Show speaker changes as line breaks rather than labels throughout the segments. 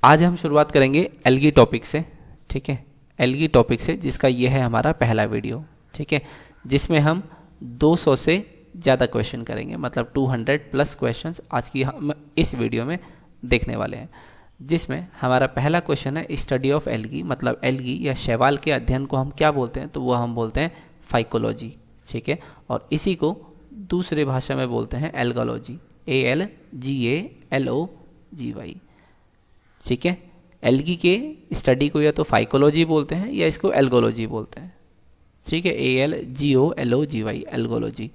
आज हम शुरुआत करेंगे एल्गी टॉपिक से, ठीक है, एल्गी टॉपिक से, जिसका ये है हमारा पहला वीडियो, ठीक है, जिसमें हम 200 से ज़्यादा क्वेश्चन करेंगे, मतलब 200 प्लस क्वेश्चंस आज की हम इस वीडियो में देखने वाले हैं। जिसमें हमारा पहला क्वेश्चन है स्टडी ऑफ एल्गी, मतलब एल्गी या शैवाल के अध्ययन को हम क्या बोलते हैं, तो वो हम बोलते हैं फाइकोलॉजी, ठीक है, और इसी को दूसरे भाषा में बोलते हैं एल्गोलॉजी, ALGALOGY, ठीक है। एल्गी के स्टडी को या तो फाइकोलॉजी बोलते हैं या इसको एल्गोलॉजी बोलते हैं, ठीक है, ALGOLOGY, एल्गोलॉजी,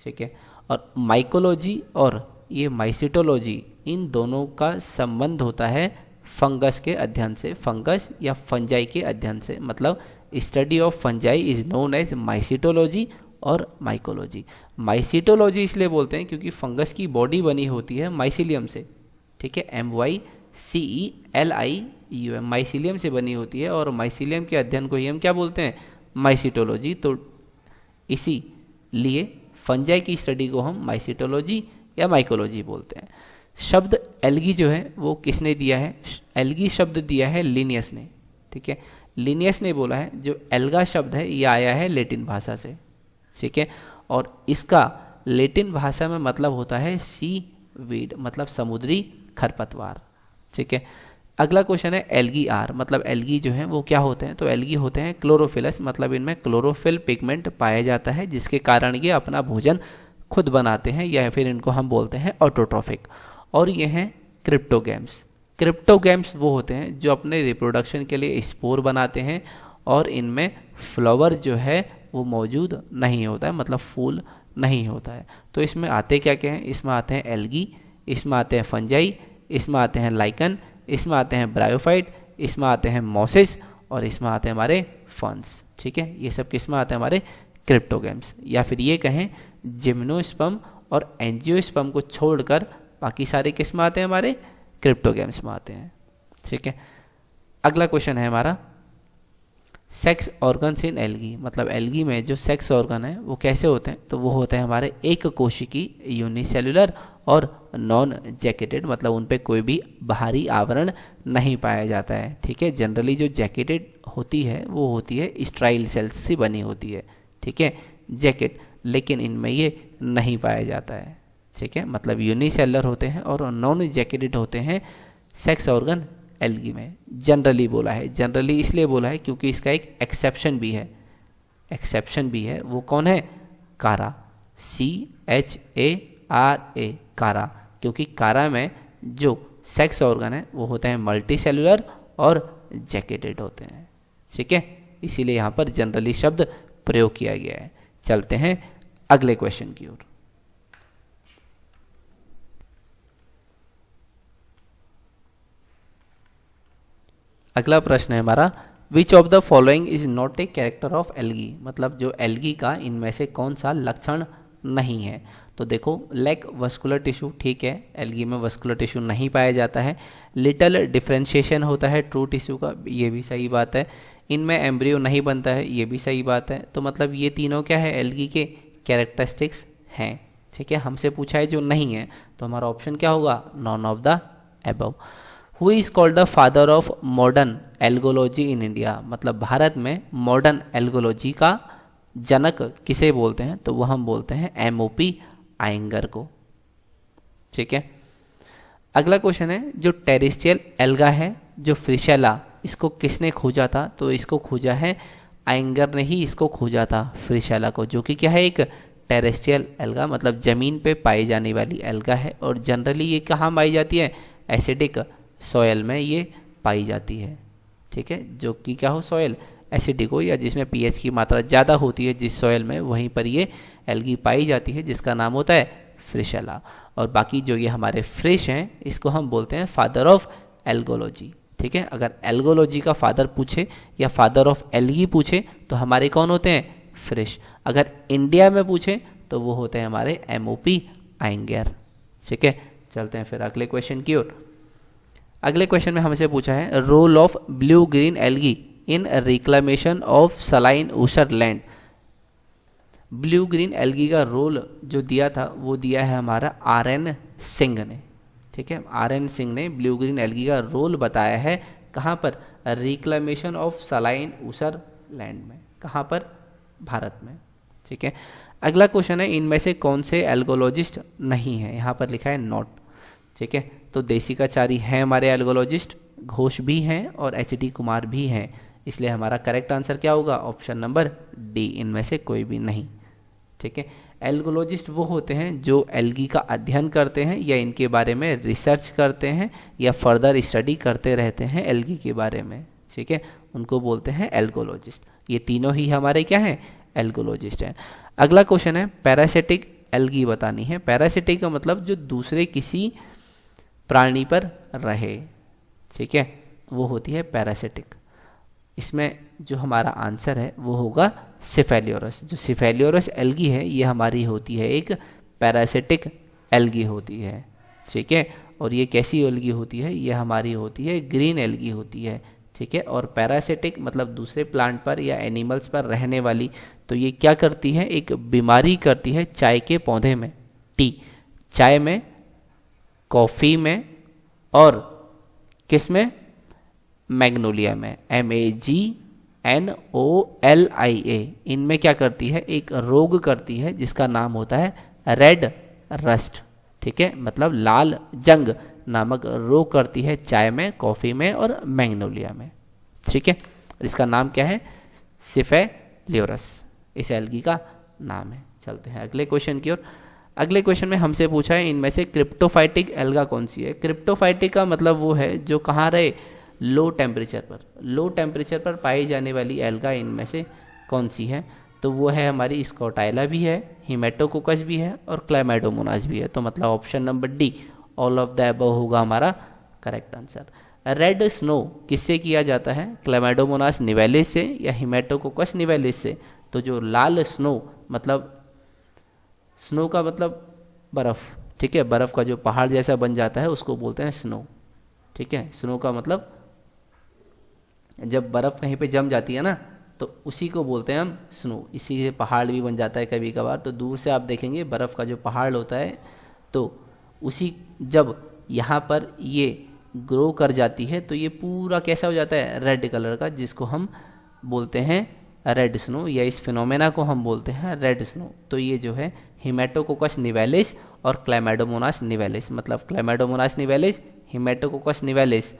ठीक है। और माइकोलॉजी और ये माइसिटोलॉजी, इन दोनों का संबंध होता है फंगस के अध्ययन से, फंगस या फंजाई के अध्ययन से, मतलब study of fungi is known as mycetology और माइकोलॉजी। माइसिटोलॉजी इसलिए बोलते हैं क्योंकि फंगस की बॉडी बनी होती है माइसिलियम से, ठीक है, MYCELIUM, माइसिलियम से बनी होती है, और माइसिलियम के अध्ययन को ही हम क्या बोलते हैं, माइसिटोलॉजी। तो इसीलिए फंजाई की स्टडी को हम माइसिटोलॉजी या माइकोलॉजी बोलते हैं। शब्द एल्गी जो है वो किसने दिया है, एल्गी शब्द दिया है लिनियस ने, ठीक है, लिनियस ने बोला है। जो एल्गा शब्द है ये आया है लेटिन भाषा से, ठीक है, और इसका लेटिन भाषा में मतलब होता है सी वीड, मतलब समुद्री खरपतवार, ठीक है। अगला क्वेश्चन है एल्गी आर, मतलब एल्गी जो है वो क्या होते हैं, तो एल्गी होते हैं क्लोरोफिलस, मतलब इनमें क्लोरोफिल पिगमेंट पाया जाता है, जिसके कारण ये अपना भोजन खुद बनाते हैं, या फिर इनको हम बोलते हैं ऑटोट्रॉफिक। और ये हैं क्रिप्टोगैम्स। क्रिप्टोगैम्स वो होते हैं जो अपने रिप्रोडक्शन के लिए स्पोर बनाते हैं, और इनमें फ्लावर जो है वो मौजूद नहीं होता है, मतलब फूल नहीं होता है। तो इसमें आते क्या क्या हैं, इसमें आते हैं एल्गी, इसमें आते हैं फंजाई, इसमें आते हैं लाइकन, इसमें आते हैं ब्रायोफाइट, इसमें आते हैं मॉसिस, और इसमें आते हैं हमारे फंस, ठीक है। ये सब किस में आते हैं, हमारे क्रिप्टोगैम्स, या फिर ये कहें जिम्नोस्पर्म और एंजियोस्पर्म को छोड़कर बाकी सारे किस में आते हैं, हमारे क्रिप्टोगैम्स में आते हैं, ठीक है। अगला क्वेश्चन है हमारा सेक्स ऑर्गन्स इन एल्गी, मतलब एल्गी में जो सेक्स ऑर्गन है वो कैसे होते हैं, तो वो होते हैं हमारे एक कोशिकी, यूनिसेलुलर और नॉन जैकेटेड, मतलब उन पे कोई भी बाहरी आवरण नहीं पाया जाता है, ठीक है। जनरली जो जैकेटेड होती है वो होती है स्ट्राइल सेल्स से बनी होती है, ठीक है, जैकेट, लेकिन इनमें ये नहीं पाया जाता है, ठीक है, मतलब यूनिसेलुलर होते हैं और नॉन जैकेटेड होते हैं सेक्स ऑर्गन एल्गी में। जनरली बोला है, जनरली इसलिए बोला है क्योंकि इसका एक एक्सेप्शन भी है, एक्सेप्शन भी है, वो कौन है, कारा, CHARA, कारा, क्योंकि कारा में जो सेक्स ऑर्गन है वो होते हैं मल्टी सेलुलर और जैकेटेड होते हैं, ठीक है, इसीलिए यहाँ पर जनरली शब्द प्रयोग किया गया है। चलते हैं अगले क्वेश्चन की ओर। अगला प्रश्न है हमारा विच of the following is not a character of algae, मतलब जो एल्गी का इनमें से कौन सा लक्षण नहीं है। तो देखो, लैक वस्कुलर टिश्यू, ठीक है, एल्गी में वस्कुलर टिश्यू नहीं पाया जाता है। लिटल डिफ्रेंशिएशन होता है ट्रू टिश्यू का, ये भी सही बात है। इनमें एम्ब्रियो नहीं बनता है, ये भी सही बात है। तो मतलब ये तीनों क्या है, एल्गी के कैरेक्टरिस्टिक्स हैं, ठीक है। हमसे पूछा है जो नहीं है, तो हमारा ऑप्शन क्या होगा, none of the above. Who is called the father of modern algology in India, मतलब भारत में मॉडर्न एल्गोलॉजी का जनक किसे बोलते हैं, तो वह हम बोलते हैं MOP आयंगर को, ठीक है। अगला क्वेश्चन है जो टेरेस्ट्रियल एल्गा है, जो फ्रिशेला, इसको किसने खोजा था, तो इसको खोजा है आयंगर ने ही इसको खोजा था फ्रिशेला को, जो कि क्या है, एक टेरेस्ट्रियल एल्गा, मतलब ज़मीन पे पाई जाने वाली एल्गा है, और जनरली ये कहाँ पाई जाती है, एसिडिक सॉयल में ये पाई जाती है, ठीक है, जो कि क्या हो, सॉयल एसिडिक हो, या जिसमें pH की मात्रा ज़्यादा होती है जिस सॉयल में, वहीं पर ये एल्गी पाई जाती है, जिसका नाम होता है फ्रिशेला। और बाकी जो ये हमारे फ्रिश हैं, इसको हम बोलते हैं फादर ऑफ एल्गोलॉजी, ठीक है। अगर एल्गोलॉजी का फादर पूछे या फादर ऑफ एल्गी पूछे तो हमारे कौन होते हैं, फ्रिश। अगर इंडिया में पूछे तो वो होते हैं हमारे MOP आयंगर, ठीक है। चलते हैं फिर अगले क्वेश्चन की ओर। अगले क्वेश्चन में हमसे पूछा है role of blue green algae in reclamation of saline ऊसर लैंड। ब्लू ग्रीन एल्गी का रोल जो दिया था वो दिया है हमारा RN सिंह ने, ठीक है। RN सिंह ने ब्लू ग्रीन एल्गी का रोल बताया है कहाँ पर, रिक्लेमेशन ऑफ सलाइन ऊसर लैंड में, कहाँ पर, भारत में, ठीक है। अगला क्वेश्चन है, इनमें से कौन से एल्गोलॉजिस्ट नहीं है, यहाँ पर लिखा है नॉट, ठीक है। तो देसिकाचारी हैं हमारे एल्गोलॉजिस्ट, घोष भी हैं और HD कुमार भी हैं, इसलिए हमारा करेक्ट आंसर क्या होगा, ऑप्शन नंबर डी, इनमें से कोई भी नहीं, ठीक है। एल्गोलॉजिस्ट वो होते हैं जो एल्गी का अध्ययन करते हैं या इनके बारे में रिसर्च करते हैं या फर्दर स्टडी करते रहते हैं एल्गी के बारे में, ठीक है, उनको बोलते हैं एल्गोलॉजिस्ट। ये तीनों ही हमारे क्या हैं, एल्गोलॉजिस्ट हैं। अगला क्वेश्चन है, पैरासिटिक एल्गी बतानी है। पैरासिटिक का मतलब जो दूसरे किसी प्राणी पर रहे, ठीक है, वो होती है पैरासिटिक। इसमें जो हमारा आंसर है वो होगा सिफेलियोरस। जो सिफेलियोरस एल्गी है ये हमारी होती है एक पैरासिटिक एल्गी होती है, ठीक है। और ये कैसी एल्गी होती है, ये हमारी होती है ग्रीन एल्गी होती है, ठीक है। और पैरासिटिक मतलब दूसरे प्लांट पर या एनिमल्स पर रहने वाली, तो ये क्या करती है, एक बीमारी करती है चाय के पौधे में, टी, चाय में, कॉफ़ी में और किस में, मैग्नोलिया में, MAGNOLIA, इनमें क्या करती है, एक रोग करती है जिसका नाम होता है रेड रस्ट, ठीक है, मतलब लाल जंग नामक रोग करती है चाय में, कॉफ़ी में और मैग्नोलिया में, ठीक है। इसका नाम क्या है, सिफेलियोरस, इस एल्गी का नाम है। चलते हैं अगले क्वेश्चन की ओर। अगले क्वेश्चन में हमसे पूछा है, इनमें से क्रिप्टोफाइटिक एल्गा कौन सी है। क्रिप्टोफाइटिक का मतलब वो है जो कहाँ रहे, लो टेम्परेचर पर, लो टेम्परेचर पर पाई जाने वाली एल्गा इनमें से कौन सी है, तो वो है हमारी स्कॉटाइला भी है, हिमेटोकोकस भी है और क्लैमाइडोमोनास भी है। तो मतलब option number D, all of the above होगा हमारा करेक्ट आंसर। रेड स्नो किससे किया जाता है, क्लैमाइडोमोनास निवेलिस से या हिमेटोकोकस निवेलिस से। तो जो लाल स्नो, मतलब स्नो का मतलब बर्फ़, ठीक है, बर्फ़ का जो पहाड़ जैसा बन जाता है उसको बोलते हैं स्नो, ठीक है। स्नो का मतलब जब बर्फ़ कहीं पे जम जाती है ना, तो उसी को बोलते हैं हम स्नो। इसी से पहाड़ भी बन जाता है कभी कभार, तो दूर से आप देखेंगे बर्फ़ का जो पहाड़ होता है, तो उसी जब यहाँ पर ये ग्रो कर जाती है तो ये पूरा कैसा हो जाता है, रेड कलर का, जिसको हम बोलते हैं रेड स्नो, या इस फिनोमेना को हम बोलते हैं रेड स्नो। तो ये जो है हिमेटोकोकस निवेलिस और क्लैमाइडोमोनास निवेलिस, मतलब क्लैमाइडोमोनास निवेलिस, हिमेटोकोकस निवेलिस,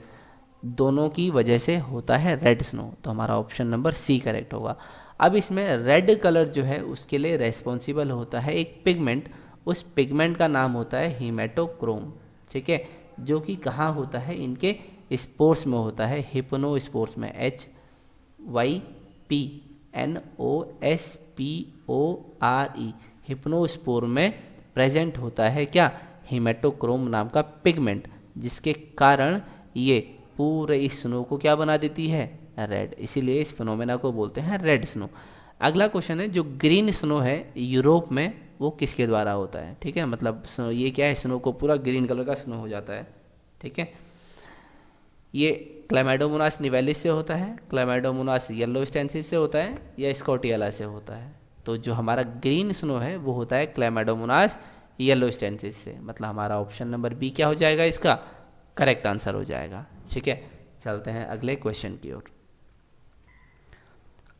दोनों की वजह से होता है रेड स्नो। तो हमारा ऑप्शन नंबर सी करेक्ट होगा। अब इसमें रेड कलर जो है उसके लिए रेस्पॉन्सिबल होता है एक पिगमेंट, उस पिगमेंट का नाम होता है हिमेटोक्रोम, ठीक है, जो कि कहाँ होता है, इनके स्पोर्स में होता है, हिप्नो स्पोर्स में, HYPNOSPORE, हिप्नोस्पोर में प्रेजेंट होता है क्या, हिमेटोक्रोम नाम का पिगमेंट, जिसके कारण ये पूरे इस स्नो को क्या बना देती है, रेड। इसीलिए इस फिनोमेना को बोलते हैं रेड स्नो। अगला क्वेश्चन है, जो ग्रीन स्नो है यूरोप में वो किसके द्वारा होता है, ठीक है, मतलब ये क्या है, स्नो को पूरा ग्रीन कलर का स्नो हो जाता है, ठीक है। ये क्लैमाइडोमोनास निवेलिस से होता है, क्लैमाइडोमोनास येलोस्टेंसिस से होता है या स्कॉटियाला से होता है। तो जो हमारा ग्रीन स्नो है वो होता है क्लैमाइडोमोनास येलोस्टेंसिस से, मतलब हमारा ऑप्शन नंबर बी क्या हो जाएगा, इसका करेक्ट आंसर हो जाएगा, ठीक है। चलते हैं अगले क्वेश्चन की ओर।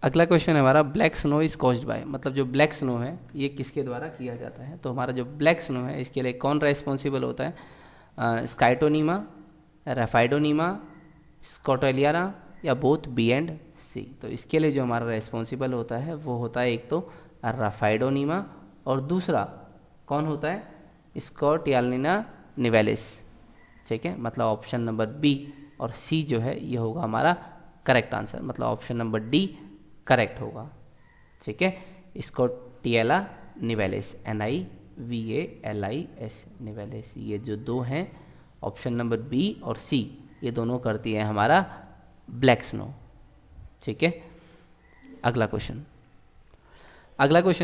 अगला क्वेश्चन है हमारा, black snow is caused by, मतलब जो ब्लैक स्नो है ये किसके द्वारा किया जाता है। तो हमारा जो ब्लैक स्नो है इसके लिए कौन रेस्पॉन्सिबल होता है, स्काइटोनीमा, रेफाइडोनीमा, स्कॉटेलियाना या बोथ बी एंड सी। तो इसके लिए जो हमारा रेस्पॉन्सिबल होता है वो होता है एक तो रेफाइडोनीमा और दूसरा कौन होता है, स्कॉटियालिना निवेलिस, ठीक है, मतलब ऑप्शन नंबर बी और सी जो है ये होगा हमारा करेक्ट आंसर, मतलब ऑप्शन नंबर डी करेक्ट होगा, ठीक है। स्कॉटियाला निवेलिस, NIVALIS निवेलिस, ये जो दो हैं ऑप्शन नंबर बी और सी, ये दोनों करती है हमारा ब्लैक स्नो, ठीक है। अगला क्वेश्चन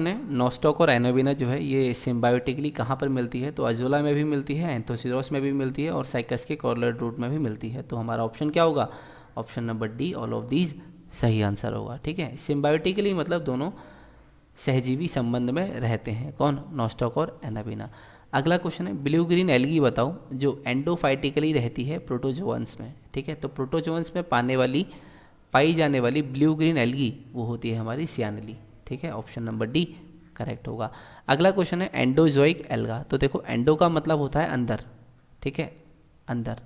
है, नोस्टॉक और एनोबिना जो है ये सिम्बायोटिकली कहाँ पर मिलती है। तो अजोला में भी मिलती है, एंथोसिरोस में भी मिलती है और साइकस के कॉर्लेट रूट में भी मिलती है। तो हमारा ऑप्शन क्या होगा, option number D, all of these सही आंसर होगा, ठीक है। सिम्बायोटिकली मतलब दोनों सहजीवी संबंध में रहते हैं, कौन, नोस्टॉक और एनोबिना। अगला क्वेश्चन है ब्लू ग्रीन एल्गी बताओ जो एंडोफाइटिकली रहती है प्रोटोजोअन्स में। ठीक है, तो प्रोटोजोअन्स में पाई जाने वाली ब्लू ग्रीन एल्गी वो होती है हमारी सियानली। ठीक है, ऑप्शन नंबर डी करेक्ट होगा। अगला क्वेश्चन है एंडोजोइक एल्गा। तो देखो एंडो का मतलब होता है अंदर, ठीक है, अंदर,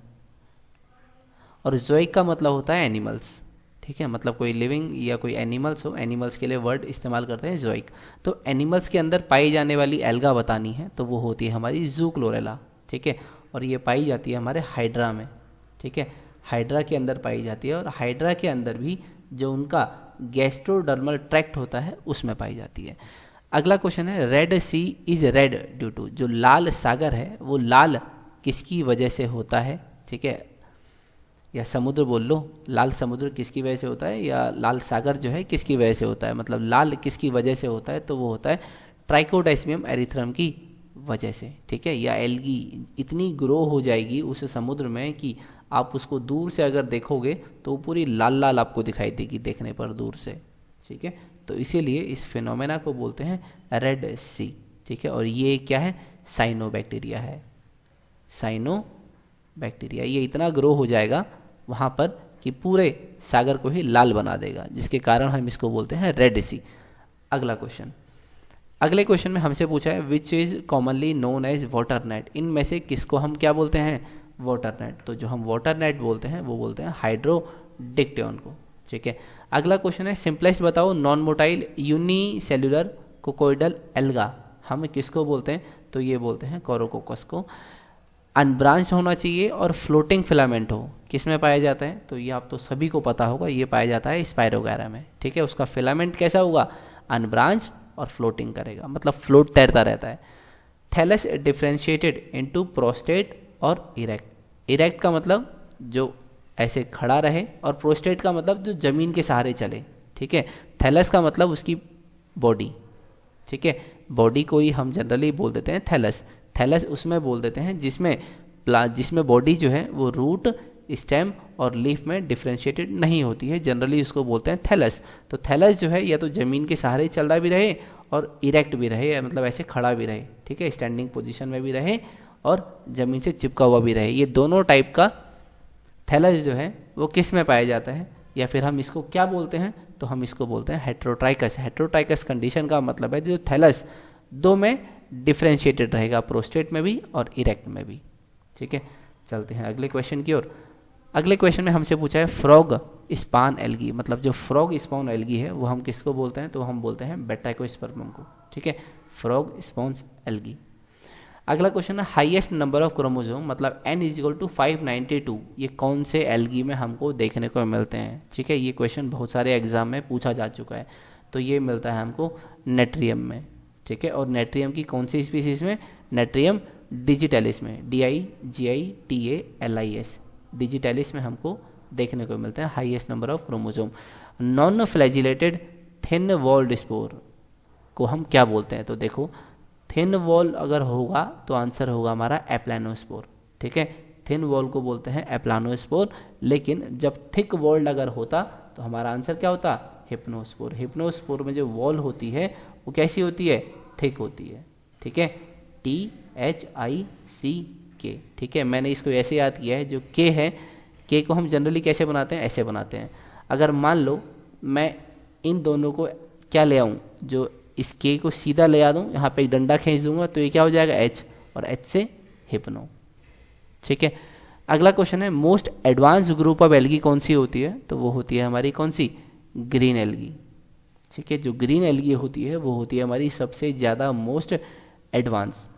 और जोइक का मतलब होता है एनिमल्स। ठीक है, मतलब कोई लिविंग या कोई एनिमल्स हो, एनिमल्स के लिए वर्ड इस्तेमाल करते हैं जोइक। तो एनिमल्स के अंदर पाई जाने वाली एल्गा बतानी है तो वो होती है हमारी जूक्लोरेला। ठीक है, और ये पाई जाती है हमारे हाइड्रा में। ठीक है, हाइड्रा के अंदर पाई जाती है, और हाइड्रा के अंदर भी जो उनका गैस्ट्रोडर्मल ट्रैक्ट होता है उसमें पाई जाती है। अगला क्वेश्चन है Red Sea is red due to, जो लाल सागर है वो लाल किसकी वजह से होता है। ठीक है, या समुद्र बोल लो, लाल समुद्र किसकी वजह से होता है, या लाल सागर जो है किसकी वजह से होता है, मतलब लाल किसकी वजह से होता है, तो वो होता है ट्राइकोडाइस्मियम एरिथ्रम की वजह से। ठीक है, या एल्गी इतनी ग्रो हो जाएगी उस समुद्र में कि आप उसको दूर से अगर देखोगे तो वो पूरी लाल लाल आपको दिखाई देगी देखने पर दूर से। ठीक है, तो इसीलिए इस फिनोमेना को बोलते हैं रेड सी। ठीक है, और ये क्या है, साइनोबैक्टीरिया है, साइनोबैक्टीरिया। ये इतना ग्रो हो जाएगा वहाँ पर कि पूरे सागर को ही लाल बना देगा, जिसके कारण हम इसको बोलते हैं रेड सी। अगला क्वेश्चन, अगले क्वेश्चन में हमसे पूछा है which is commonly known as water net. इनमें से किसको हम क्या बोलते हैं, वाटर नेट। तो जो हम वाटर नेट बोलते हैं वो बोलते हैं हाइड्रोडिक्टियन को। ठीक है, अगला क्वेश्चन है सिंपलेस्ट बताओ नॉन मोटाइल यूनिसेल्युलर कोकोइडल एल्गा हम किसको बोलते हैं, तो ये बोलते हैं कोरोकोकस को। अनब्रांच होना चाहिए और फ्लोटिंग फिलामेंट हो, किस में पाया जाता है, तो ये आप तो सभी को पता होगा, ये पाया जाता है स्पाइरोगैरा में। ठीक है, उसका फिलामेंट कैसा होगा, अनब्रांच और फ्लोटिंग करेगा, मतलब फ्लोट तैरता रहता है। थैलस डिफ्रेंशिएटेड इनटू प्रोस्टेट और इरेक्ट। इरेक्ट का मतलब जो ऐसे खड़ा रहे, और प्रोस्टेट का मतलब जो जमीन के सहारे चले। ठीक है, थैलस का मतलब उसकी बॉडी। ठीक है, बॉडी को ही हम जनरली बोल देते हैं थैलस। थैलस उसमें बोल देते हैं जिसमें बॉडी जो है वो रूट, स्टेम और लीफ में डिफ्रेंशिएटेड नहीं होती है, जनरली उसको बोलते हैं थैलस। तो थैलस जो है या तो जमीन के सहारे चल रहा भी रहे और इरेक्ट भी रहे, मतलब ऐसे खड़ा भी रहे। ठीक है, स्टैंडिंग पोजीशन में भी रहे और ज़मीन से चिपका हुआ भी रहे। ये दोनों टाइप का थैलस जो है वो किस में पाया जाता है, या फिर हम इसको क्या बोलते हैं, तो हम इसको बोलते हैं हेट्रोट्राइकस। हेट्रोट्राइकस कंडीशन का मतलब है जो थैलस दो में डिफ्रेंशिएटेड रहेगा, प्रोस्टेट में भी और इरेक्ट में भी। ठीक है, चलते हैं अगले क्वेश्चन की ओर। अगले क्वेश्चन में हमसे पूछा है फ्रॉग स्पान एल्गी, मतलब जो फ्रॉग स्पान एल्गी है वो हम किसको बोलते हैं, तो हम बोलते हैं बेटाइकोस्पर्मम को। ठीक है, फ्रॉग स्पान एल्गी। अगला क्वेश्चन है हाईएस्ट नंबर ऑफ क्रोमोसोम, मतलब n = 592, ये कौन से एल्गी में हमको देखने को मिलते हैं। ठीक है, ये क्वेश्चन बहुत सारे एग्जाम में पूछा जा चुका है। तो ये मिलता है हमको नेट्रियम में। ठीक है, और नेट्रियम की कौन सी स्पीसीज में, नेट्रियम डिजिटैलिस में, DIGITALIS, डिजिटैलिस में हमको देखने को मिलता है highest number of chromosome. Non flagellated thin walled spore को हम क्या बोलते हैं, तो देखो थिन वॉल अगर होगा तो आंसर होगा हमारा एप्लानोस्पोर। ठीक है, थिन वॉल को बोलते हैं एप्लानोस्पोर, लेकिन जब थिक वॉल्ड अगर होता तो हमारा आंसर क्या होता, हिप्नोस्पोर। हिप्नोस्पोर में जो वॉल होती है वो कैसी होती है, थिक होती है। ठीक है, THICK। ठीक है, मैंने इसको ऐसे याद किया है, जो K है, K को हम जनरली कैसे बनाते हैं, ऐसे बनाते हैं। अगर मान लो मैं इन दोनों को क्या ले आऊँ, जो इस K को सीधा ले आ दूँ, यहाँ पे एक डंडा खींच दूंगा तो ये क्या हो जाएगा H, और H से हिप्नो। ठीक है, अगला क्वेश्चन है most advance group of algae कौन सी होती है, तो वो होती है हमारी कौन सी, ग्रीन एल्गी। ठीक है, जो ग्रीन एल्गी होती है वो होती है हमारी सबसे ज़्यादा मोस्ट एडवांस।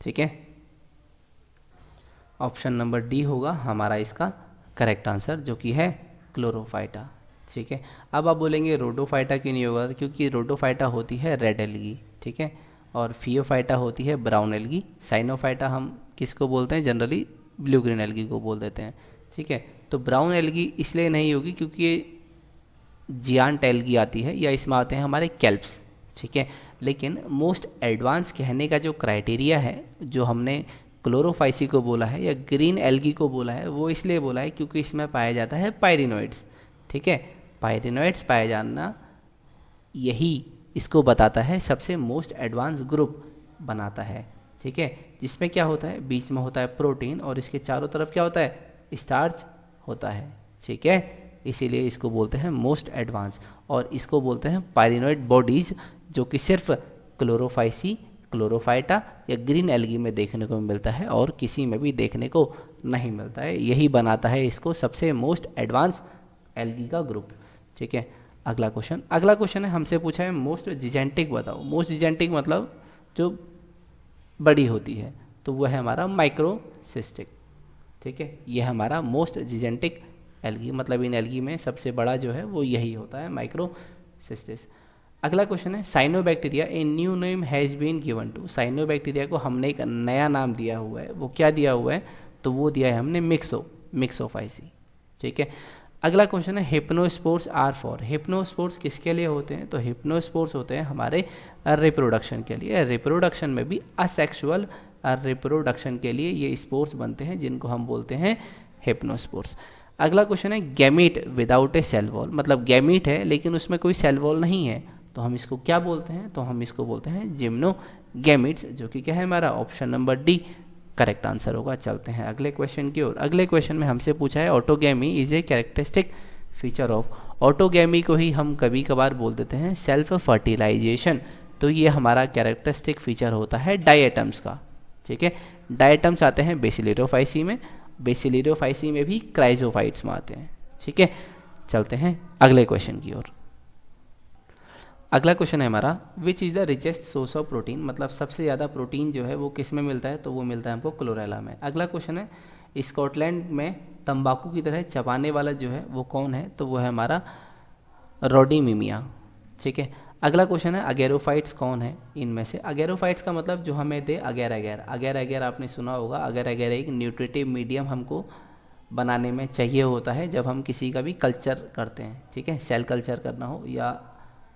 ठीक है, ऑप्शन नंबर डी होगा हमारा इसका करेक्ट आंसर, जो कि है क्लोरोफाइटा। ठीक है, अब आप बोलेंगे रोडोफाइटा क्यों नहीं होगा, क्योंकि रोडोफाइटा होती है रेड एल्गी। ठीक है, और फियोफाइटा होती है ब्राउन एल्गी। साइनोफाइटा हम किसको बोलते हैं, जनरली ब्लू ग्रीन एल्गी को बोल देते हैं। ठीक है, तो ब्राउन एल्गी इसलिए नहीं होगी क्योंकि ये जियांट एल्गी आती है, या इसमें आते हैं हमारे कैल्प्स। ठीक है, लेकिन मोस्ट एडवांस कहने का जो क्राइटेरिया है, जो हमने क्लोरोफाइसी को बोला है या ग्रीन एल्गी को बोला है, वो इसलिए बोला है क्योंकि इसमें पाया जाता है पायरिनोइड्स। ठीक है, पायरिनोइड्स पाया जाना यही इसको बताता है सबसे मोस्ट एडवांस ग्रुप बनाता है। ठीक है, जिसमें क्या होता है, बीच में होता है प्रोटीन और इसके चारों तरफ क्या होता है, स्टार्च होता है। ठीक है, इसीलिए इसको बोलते हैं मोस्ट एडवांस, और इसको बोलते हैं पाइरिनोइड बॉडीज, जो कि सिर्फ क्लोरोफाइसी, क्लोरोफाइटा या ग्रीन एल्गी में देखने को मिलता है और किसी में भी देखने को नहीं मिलता है। यही बनाता है इसको सबसे मोस्ट एडवांस एल्गी का ग्रुप। ठीक है, अगला क्वेश्चन है, हमसे पूछा है मोस्ट जिजेंटिक बताओ। मोस्ट जिजेंटिक मतलब जो बड़ी होती है, तो वो है हमारा माइक्रोसिस्टिक। ठीक है, ये हमारा मोस्ट जिजेंटिक एल्गी, मतलब इन एल्गी में सबसे बड़ा जो है वो यही होता है, माइक्रोसिस्टिस। अगला क्वेश्चन है, cyanobacteria a new name has been given to. Cyanobacteria को हमने एक नया नाम दिया हुआ है, वो क्या दिया हुआ है, तो वो दिया है हमने मिक्सोफाइसी। ठीक है, अगला क्वेश्चन है, हिप्नोस्पोर्स आर फॉर। हिप्नोस्पोर्स किसके लिए होते हैं, तो हिप्नोस्पोर्स होते हैं हमारे रिप्रोडक्शन के लिए। रिप्रोडक्शन में भी असेक्सुअल रिप्रोडक्शन के लिए ये स्पोर्स बनते हैं, जिनको हम बोलते हैं हिप्नोस्पोर्स। अगला क्वेश्चन है, gamete without a cell wall, मतलब गैमीट है लेकिन उसमें कोई सेल वॉल नहीं है, तो हम इसको क्या बोलते हैं, तो हम इसको बोलते हैं जिम्नोगैमीट्स, जो कि क्या है हमारा option number D correct answer होगा। चलते हैं अगले क्वेश्चन की ओर। अगले क्वेश्चन में हमसे पूछा है, autogamy is a characteristic feature of. Autogamy को ही हम कभी कभार बोल देते हैं सेल्फ फर्टिलाइजेशन, तो ये हमारा कैरेक्टरिस्टिक फीचर होता है डायटम्स का। ठीक है, डायटम्स आते हैं बेसिलिडोफाइसी में, बेसिलिडोफाइसी में भी क्राइजोफाइट्स में आते हैं। ठीक है, चलते हैं अगले क्वेश्चन की ओर। अगला क्वेश्चन है हमारा, which is the richest source of protein, मतलब सबसे ज़्यादा प्रोटीन जो है वो किस में मिलता है, तो वो मिलता है हमको क्लोरेला में। अगला क्वेश्चन है, स्कॉटलैंड में तंबाकू की तरह चबाने वाला जो है वो कौन है, तो वो है हमारा रोडीमिमिया। ठीक है, अगला क्वेश्चन है, अगेरोफाइट्स कौन है इनमें से। अगेरोफाइट्स का मतलब जो हमें दे अगैर अगैर। अगैर अगैर आपने सुना होगा, अगैर अगैर एक न्यूट्रिटिव मीडियम हमको बनाने में चाहिए होता है जब हम किसी का भी कल्चर करते हैं। ठीक है, सेल कल्चर करना हो या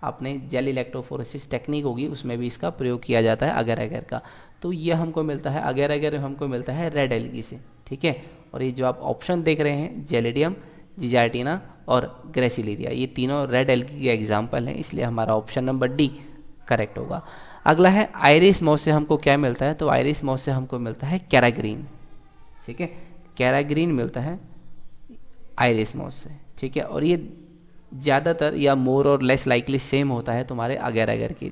आपने जेल इलेक्ट्रोफोरेसिस टेक्निक होगी, उसमें भी इसका प्रयोग किया जाता है अगैर अगैर का। तो ये हमको मिलता है अगैर अगैर हमको मिलता है रेड एल्गी से। ठीक है, और ये जो आप ऑप्शन देख रहे हैं, जेलिडियम, जिजार्टिना और ग्रेसिलिरिया, ये तीनों रेड एल्गी के एग्जाम्पल हैं, इसलिए हमारा ऑप्शन नंबर डी करेक्ट होगा। अगला है, आयरिस मॉस से हमको क्या मिलता है, तो आयरिस मॉस से हमको मिलता है कैराग्रीन। ठीक है, कैराग्रीन मिलता है आयरिस मॉस से। ठीक है, और ये ज़्यादातर या मोर और लेस लाइकली सेम होता है तुम्हारे अगैर अगैर के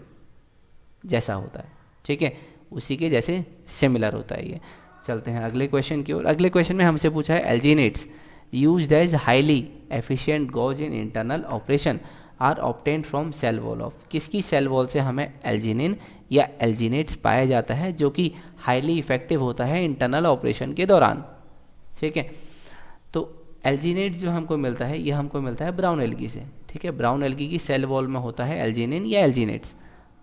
जैसा होता है। ठीक है, उसी के जैसे सिमिलर होता है ये। चलते हैं अगले क्वेश्चन की ओर। अगले क्वेश्चन में हमसे पूछा है, alginates used as highly efficient gauze in internal operation are obtained from cell wall of. किसकी सेल वॉल से हमें एल्जिनिन या एल्जिनेट्स पाया जाता है जो कि हाईली इफेक्टिव होता है इंटरनल ऑपरेशन के दौरान। ठीक है, तो एल्जिनेट जो हमको मिलता है, ये हमको मिलता है ब्राउन एल्गी से। ठीक है, ब्राउन एल्गी की सेल वॉल में होता है एल्जिनिन या एल्जिनेट्स,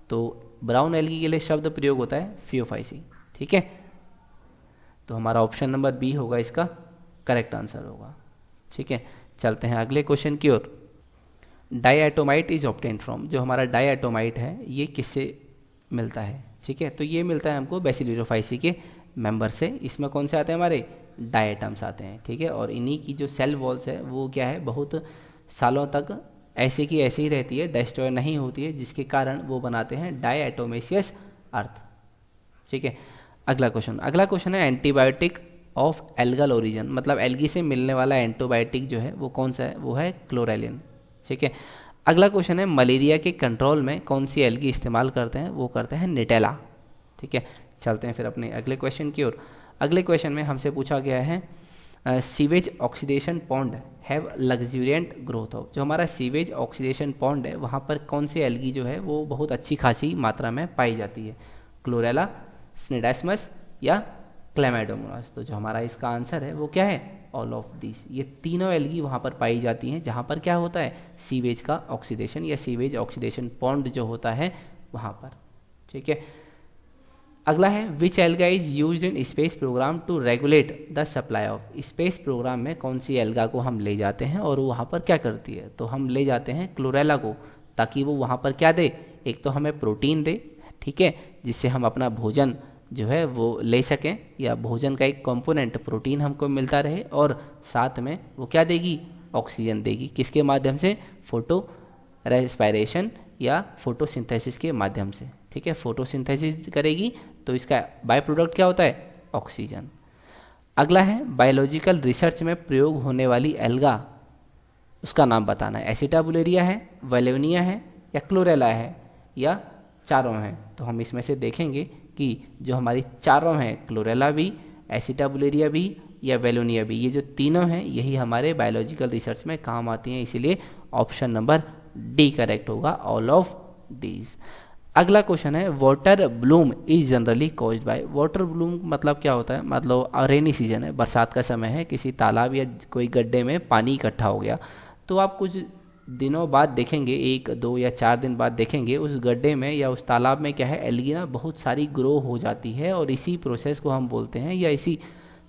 तो ब्राउन एल्गी के लिए शब्द प्रयोग होता है फियोफाइसी। ठीक है, तो हमारा ऑप्शन नंबर बी होगा इसका करेक्ट आंसर होगा। ठीक है, चलते हैं अगले क्वेश्चन की ओर। डाईएटोमाइट इज ऑब्टेन्ड फ्रॉम, जो हमारा डाईएटोमाइट है ये किससे मिलता है। ठीक है, तो ये मिलता है हमको बेसिलिडोफाइसी के मेंबर से। इसमें कौन से आते हैं हमारे डायटम्स आते हैं। ठीक है, और इन्हीं की जो सेल वॉल्स है वो क्या है, बहुत सालों तक ऐसे की ऐसे ही रहती है, डिस्ट्रॉय नहीं होती है, जिसके कारण वो बनाते हैं डायएटोमेसियस अर्थ। ठीक है, अगला क्वेश्चन है, एंटीबायोटिक ऑफ एल्गल ओरिजिन, मतलब एल्गी से मिलने वाला एंटीबायोटिक जो है वो कौन सा है, वो है क्लोरेलिन। ठीक है, अगला क्वेश्चन है, मलेरिया के कंट्रोल में कौन सी एल्गी इस्तेमाल करते हैं, वो करते हैं निटेला। ठीक है, चलते हैं फिर अपने अगले क्वेश्चन की ओर। अगले क्वेश्चन में हमसे पूछा गया है, sewage oxidation pond have luxuriant growth of. जो हमारा सीवेज ऑक्सीडेशन पॉन्ड है वहाँ पर कौन सी एल्गी जो है वो बहुत अच्छी खासी मात्रा में पाई जाती है, क्लोरेला, स्निडास्मस या क्लेमाइडोमोनास। तो जो हमारा इसका आंसर है वो क्या है, ऑल ऑफ दिस। ये तीनों एल्गी वहाँ पर पाई जाती हैं जहाँ पर क्या होता है, सीवेज का ऑक्सीडेशन या सीवेज ऑक्सीडेशन पॉन्ड जो होता है वहाँ पर। ठीक है, अगला है, which alga is used in space programme to regulate the supply of. Space programme में कौन सी एल्गा को हम ले जाते हैं और वो वहाँ पर क्या करती है, तो हम ले जाते हैं क्लोरेला को, ताकि वो वहाँ पर क्या दे, एक तो हमें प्रोटीन दे। ठीक है, जिससे हम अपना भोजन जो है वो ले सकें, या भोजन का एक कंपोनेंट प्रोटीन हमको मिलता रहे, और साथ में वो क्या देगी, ऑक्सीजन देगी। किसके माध्यम से, फोटो रेस्पायरेशन या फोटोसिंथेसिस के माध्यम से। ठीक है, फोटोसिंथेसिस करेगी तो इसका बाय प्रोडक्ट क्या होता है? ऑक्सीजन। अगला है बायोलॉजिकल रिसर्च में प्रयोग होने वाली एल्गा, उसका नाम बताना है। एसिटाबुलेरिया है, वेलोनिया है, या क्लोरेला है, या चारों हैं। तो हम इसमें से देखेंगे कि जो हमारी चारों हैं, क्लोरेला भी, एसिटाबुलेरिया भी या वेलोनिया भी, ये जो तीनों हैं यही हमारे बायोलॉजिकल रिसर्च में काम आती हैं, इसीलिए ऑप्शन नंबर डी करेक्ट होगा, ऑल ऑफ दीज। अगला क्वेश्चन है water Bloom is generally caused by. Water Bloom मतलब क्या होता है? मतलब रेनी सीजन है, बरसात का समय है, किसी तालाब या कोई गड्ढे में पानी इकट्ठा हो गया, तो आप कुछ दिनों बाद देखेंगे, 1, 2 या 4 दिन बाद देखेंगे उस गड्ढे में या उस तालाब में क्या है, एल्गी ना बहुत सारी ग्रो हो जाती है, और इसी प्रोसेस को हम बोलते हैं या इसी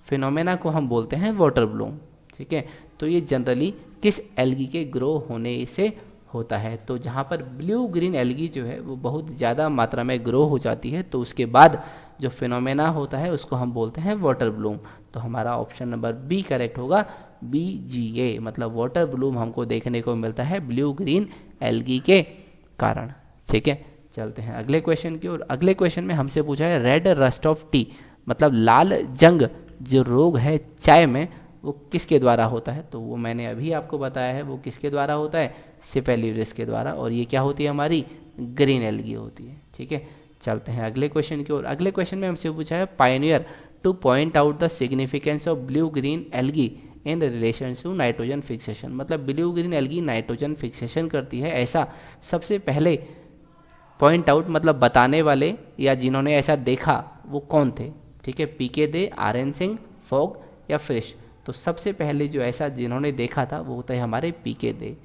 फिनोमेना को हम बोलते हैं वाटर ब्लूम। ठीक है, तो ये जनरली किस एल्गी के ग्रो होने से होता है? तो जहाँ पर ब्लू ग्रीन एल्गी जो है वो बहुत ज़्यादा मात्रा में ग्रो हो जाती है, तो उसके बाद जो फिनोमेना होता है उसको हम बोलते हैं वाटर ब्लूम। तो हमारा ऑप्शन नंबर बी करेक्ट होगा, BGA, मतलब वाटर ब्लूम हमको देखने को मिलता है ब्लू ग्रीन एल्गी के कारण। ठीक है, चलते हैं अगले क्वेश्चन की ओर। अगले क्वेश्चन में हमसे पूछा है रेड रस्ट ऑफ टी, मतलब लाल जंग जो रोग है चाय में, वो किसके द्वारा होता है? तो वो मैंने अभी आपको बताया है, वो किसके द्वारा होता है? सिफेल्यूरिस के द्वारा, और ये क्या होती है? हमारी ग्रीन एल्गी होती है। ठीक है, चलते हैं अगले क्वेश्चन की ओर। अगले क्वेश्चन में हमसे पूछा है pioneer to point out the significance of blue green algae in relation to nitrogen fixation, मतलब blue green algae nitrogen fixation करती है, ऐसा सबसे पहले पॉइंट आउट मतलब बताने वाले या जिन्होंने ऐसा देखा वो कौन थे? ठीक है, पीके दे, आरएन सिंह, फॉग या फ्रिश। तो सबसे पहले जो ऐसा जिन्होंने देखा था वो होता है हमारे पीके दे।